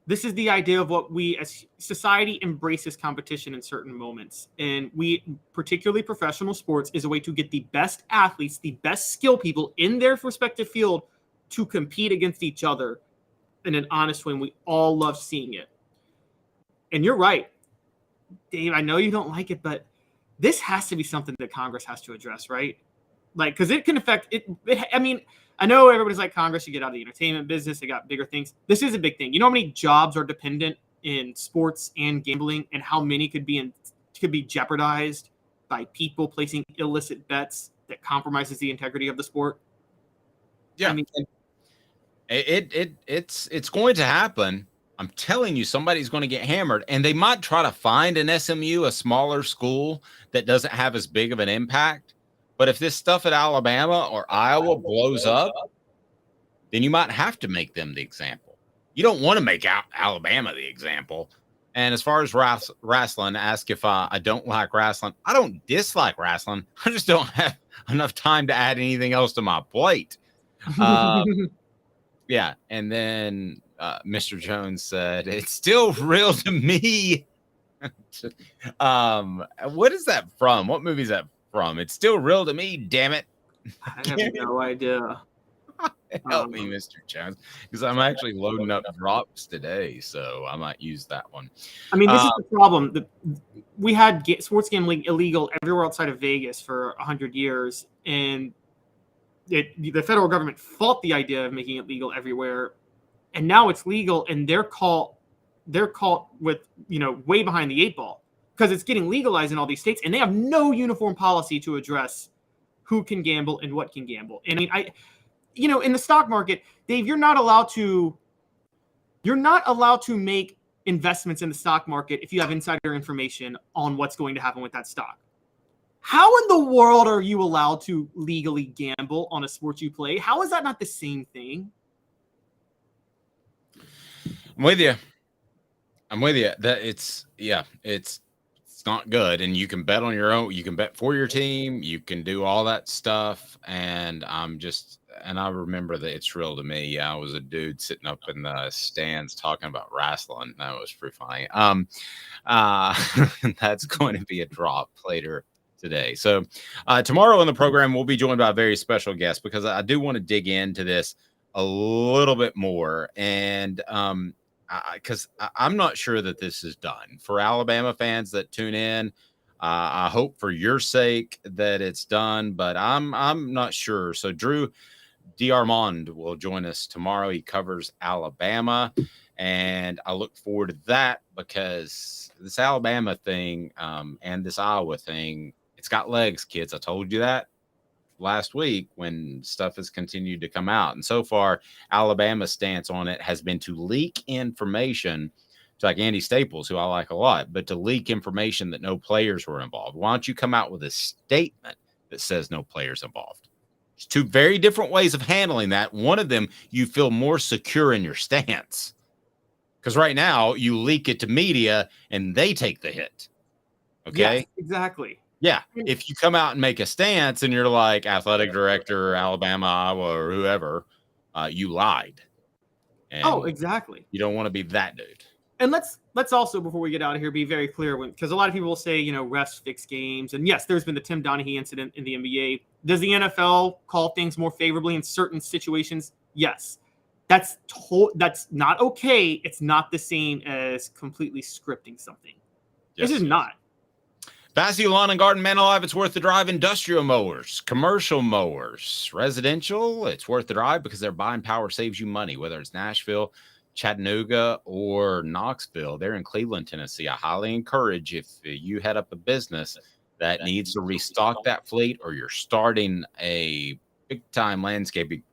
This is the idea of what we as society embraces competition in certain moments. And we, particularly professional sports, is a way to get the best athletes, the best skill people in their respective field to compete against each other in an honest way. And we all love seeing it. And you're right, Dave, I know you don't like it, but this has to be something that Congress has to address, right? Like, because it can affect it. I mean, I know everybody's like, Congress, you get out of the entertainment business. They got bigger things. This is a big thing. You know how many jobs are dependent in sports and gambling, and how many could be jeopardized by people placing illicit bets that compromises the integrity of the sport? Yeah, I mean, it's going to happen. I'm telling you, somebody's going to get hammered, and they might try to find an SMU, a smaller school that doesn't have as big of an impact. But if this stuff at Alabama or Iowa blows up, then you might have to make them the example. You don't want to make Alabama the example. And as far as wrestling, ask if I don't like wrestling. I don't dislike wrestling. I just don't have enough time to add anything else to my plate. Yeah. And then Mr. Jones said, it's still real to me. What is that from? What movie is that from? It's still real to me, damn it. I have no idea. Help me, Mr. Jones, because I'm actually loading up drops today, so I might use that one. I mean, this is the problem. We had sports gambling illegal everywhere outside of Vegas for 100 years, and the federal government fought the idea of making it legal everywhere, and now it's legal, and they're caught with way behind the 8 ball because it's getting legalized in all these states, and they have no uniform policy to address who can gamble and what can gamble. And I mean, in the stock market, Dave, you're not allowed to make investments in the stock market if you have insider information on what's going to happen with that stock. How in the world are you allowed to legally gamble on a sport you play? How is that not the same thing? I'm with you. That it's not good. And you can bet on your own. You can bet for your team. You can do all that stuff. And I remember that it's real to me. I was a dude sitting up in the stands talking about wrestling. That was pretty funny. That's going to be a drop later today. So tomorrow on the program, we'll be joined by a very special guest because I do want to dig into this a little bit more. And because I'm not sure that this is done. For Alabama fans that tune in, I hope for your sake that it's done, but I'm not sure. So Drew DeArmond will join us tomorrow. He covers Alabama, and I look forward to that because this Alabama thing and this Iowa thing, it's got legs, kids. I told you that last week when stuff has continued to come out. And so far, Alabama's stance on it has been to leak information to like Andy Staples, who I like a lot, but to leak information that no players were involved. Why don't you come out with a statement that says no players involved? It's two very different ways of handling that. One of them, you feel more secure in your stance. Because right now, you leak it to media and they take the hit. Okay? Yes, exactly. Yeah, if you come out and make a stance and you're like athletic director, Alabama, Iowa, or whoever, you lied. And exactly. You don't want to be that dude. And let's also, before we get out of here, be very clear, because a lot of people will say, refs fix games. And yes, there's been the Tim Donaghy incident in the NBA. Does the NFL call things more favorably in certain situations? Yes. That's not okay. It's not the same as completely scripting something. Yes, this is not. Vassy Lawn and Garden, Man Alive, it's worth the drive. Industrial mowers, commercial mowers, residential, it's worth the drive because their buying power saves you money, whether it's Nashville, Chattanooga, or Knoxville. They're in Cleveland, Tennessee. I highly encourage if you head up a business that needs to restock that fleet or you're starting a big-time landscaping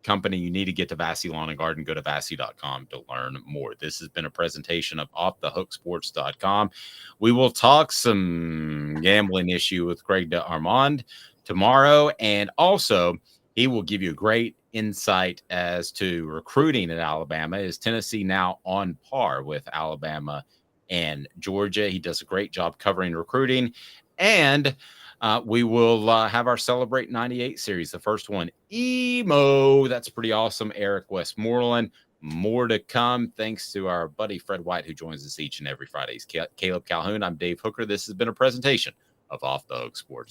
company, you need to get to Vassy Lawn and Garden. Go to Vassy.com to learn more. This has been a presentation of offthehooksports.com. We will talk some gambling issue with Greg DeArmond tomorrow, and also he will give you a great insight as to recruiting at Alabama. Is Tennessee now on par with Alabama and Georgia? He does a great job covering recruiting, and we will have our Celebrate 98 series, the first one, Emo. That's pretty awesome. Eric Westmoreland. More to come. Thanks to our buddy Fred White, who joins us each and every Friday. He's Caleb Calhoun. I'm Dave Hooker. This has been a presentation of Off the Hook Sports.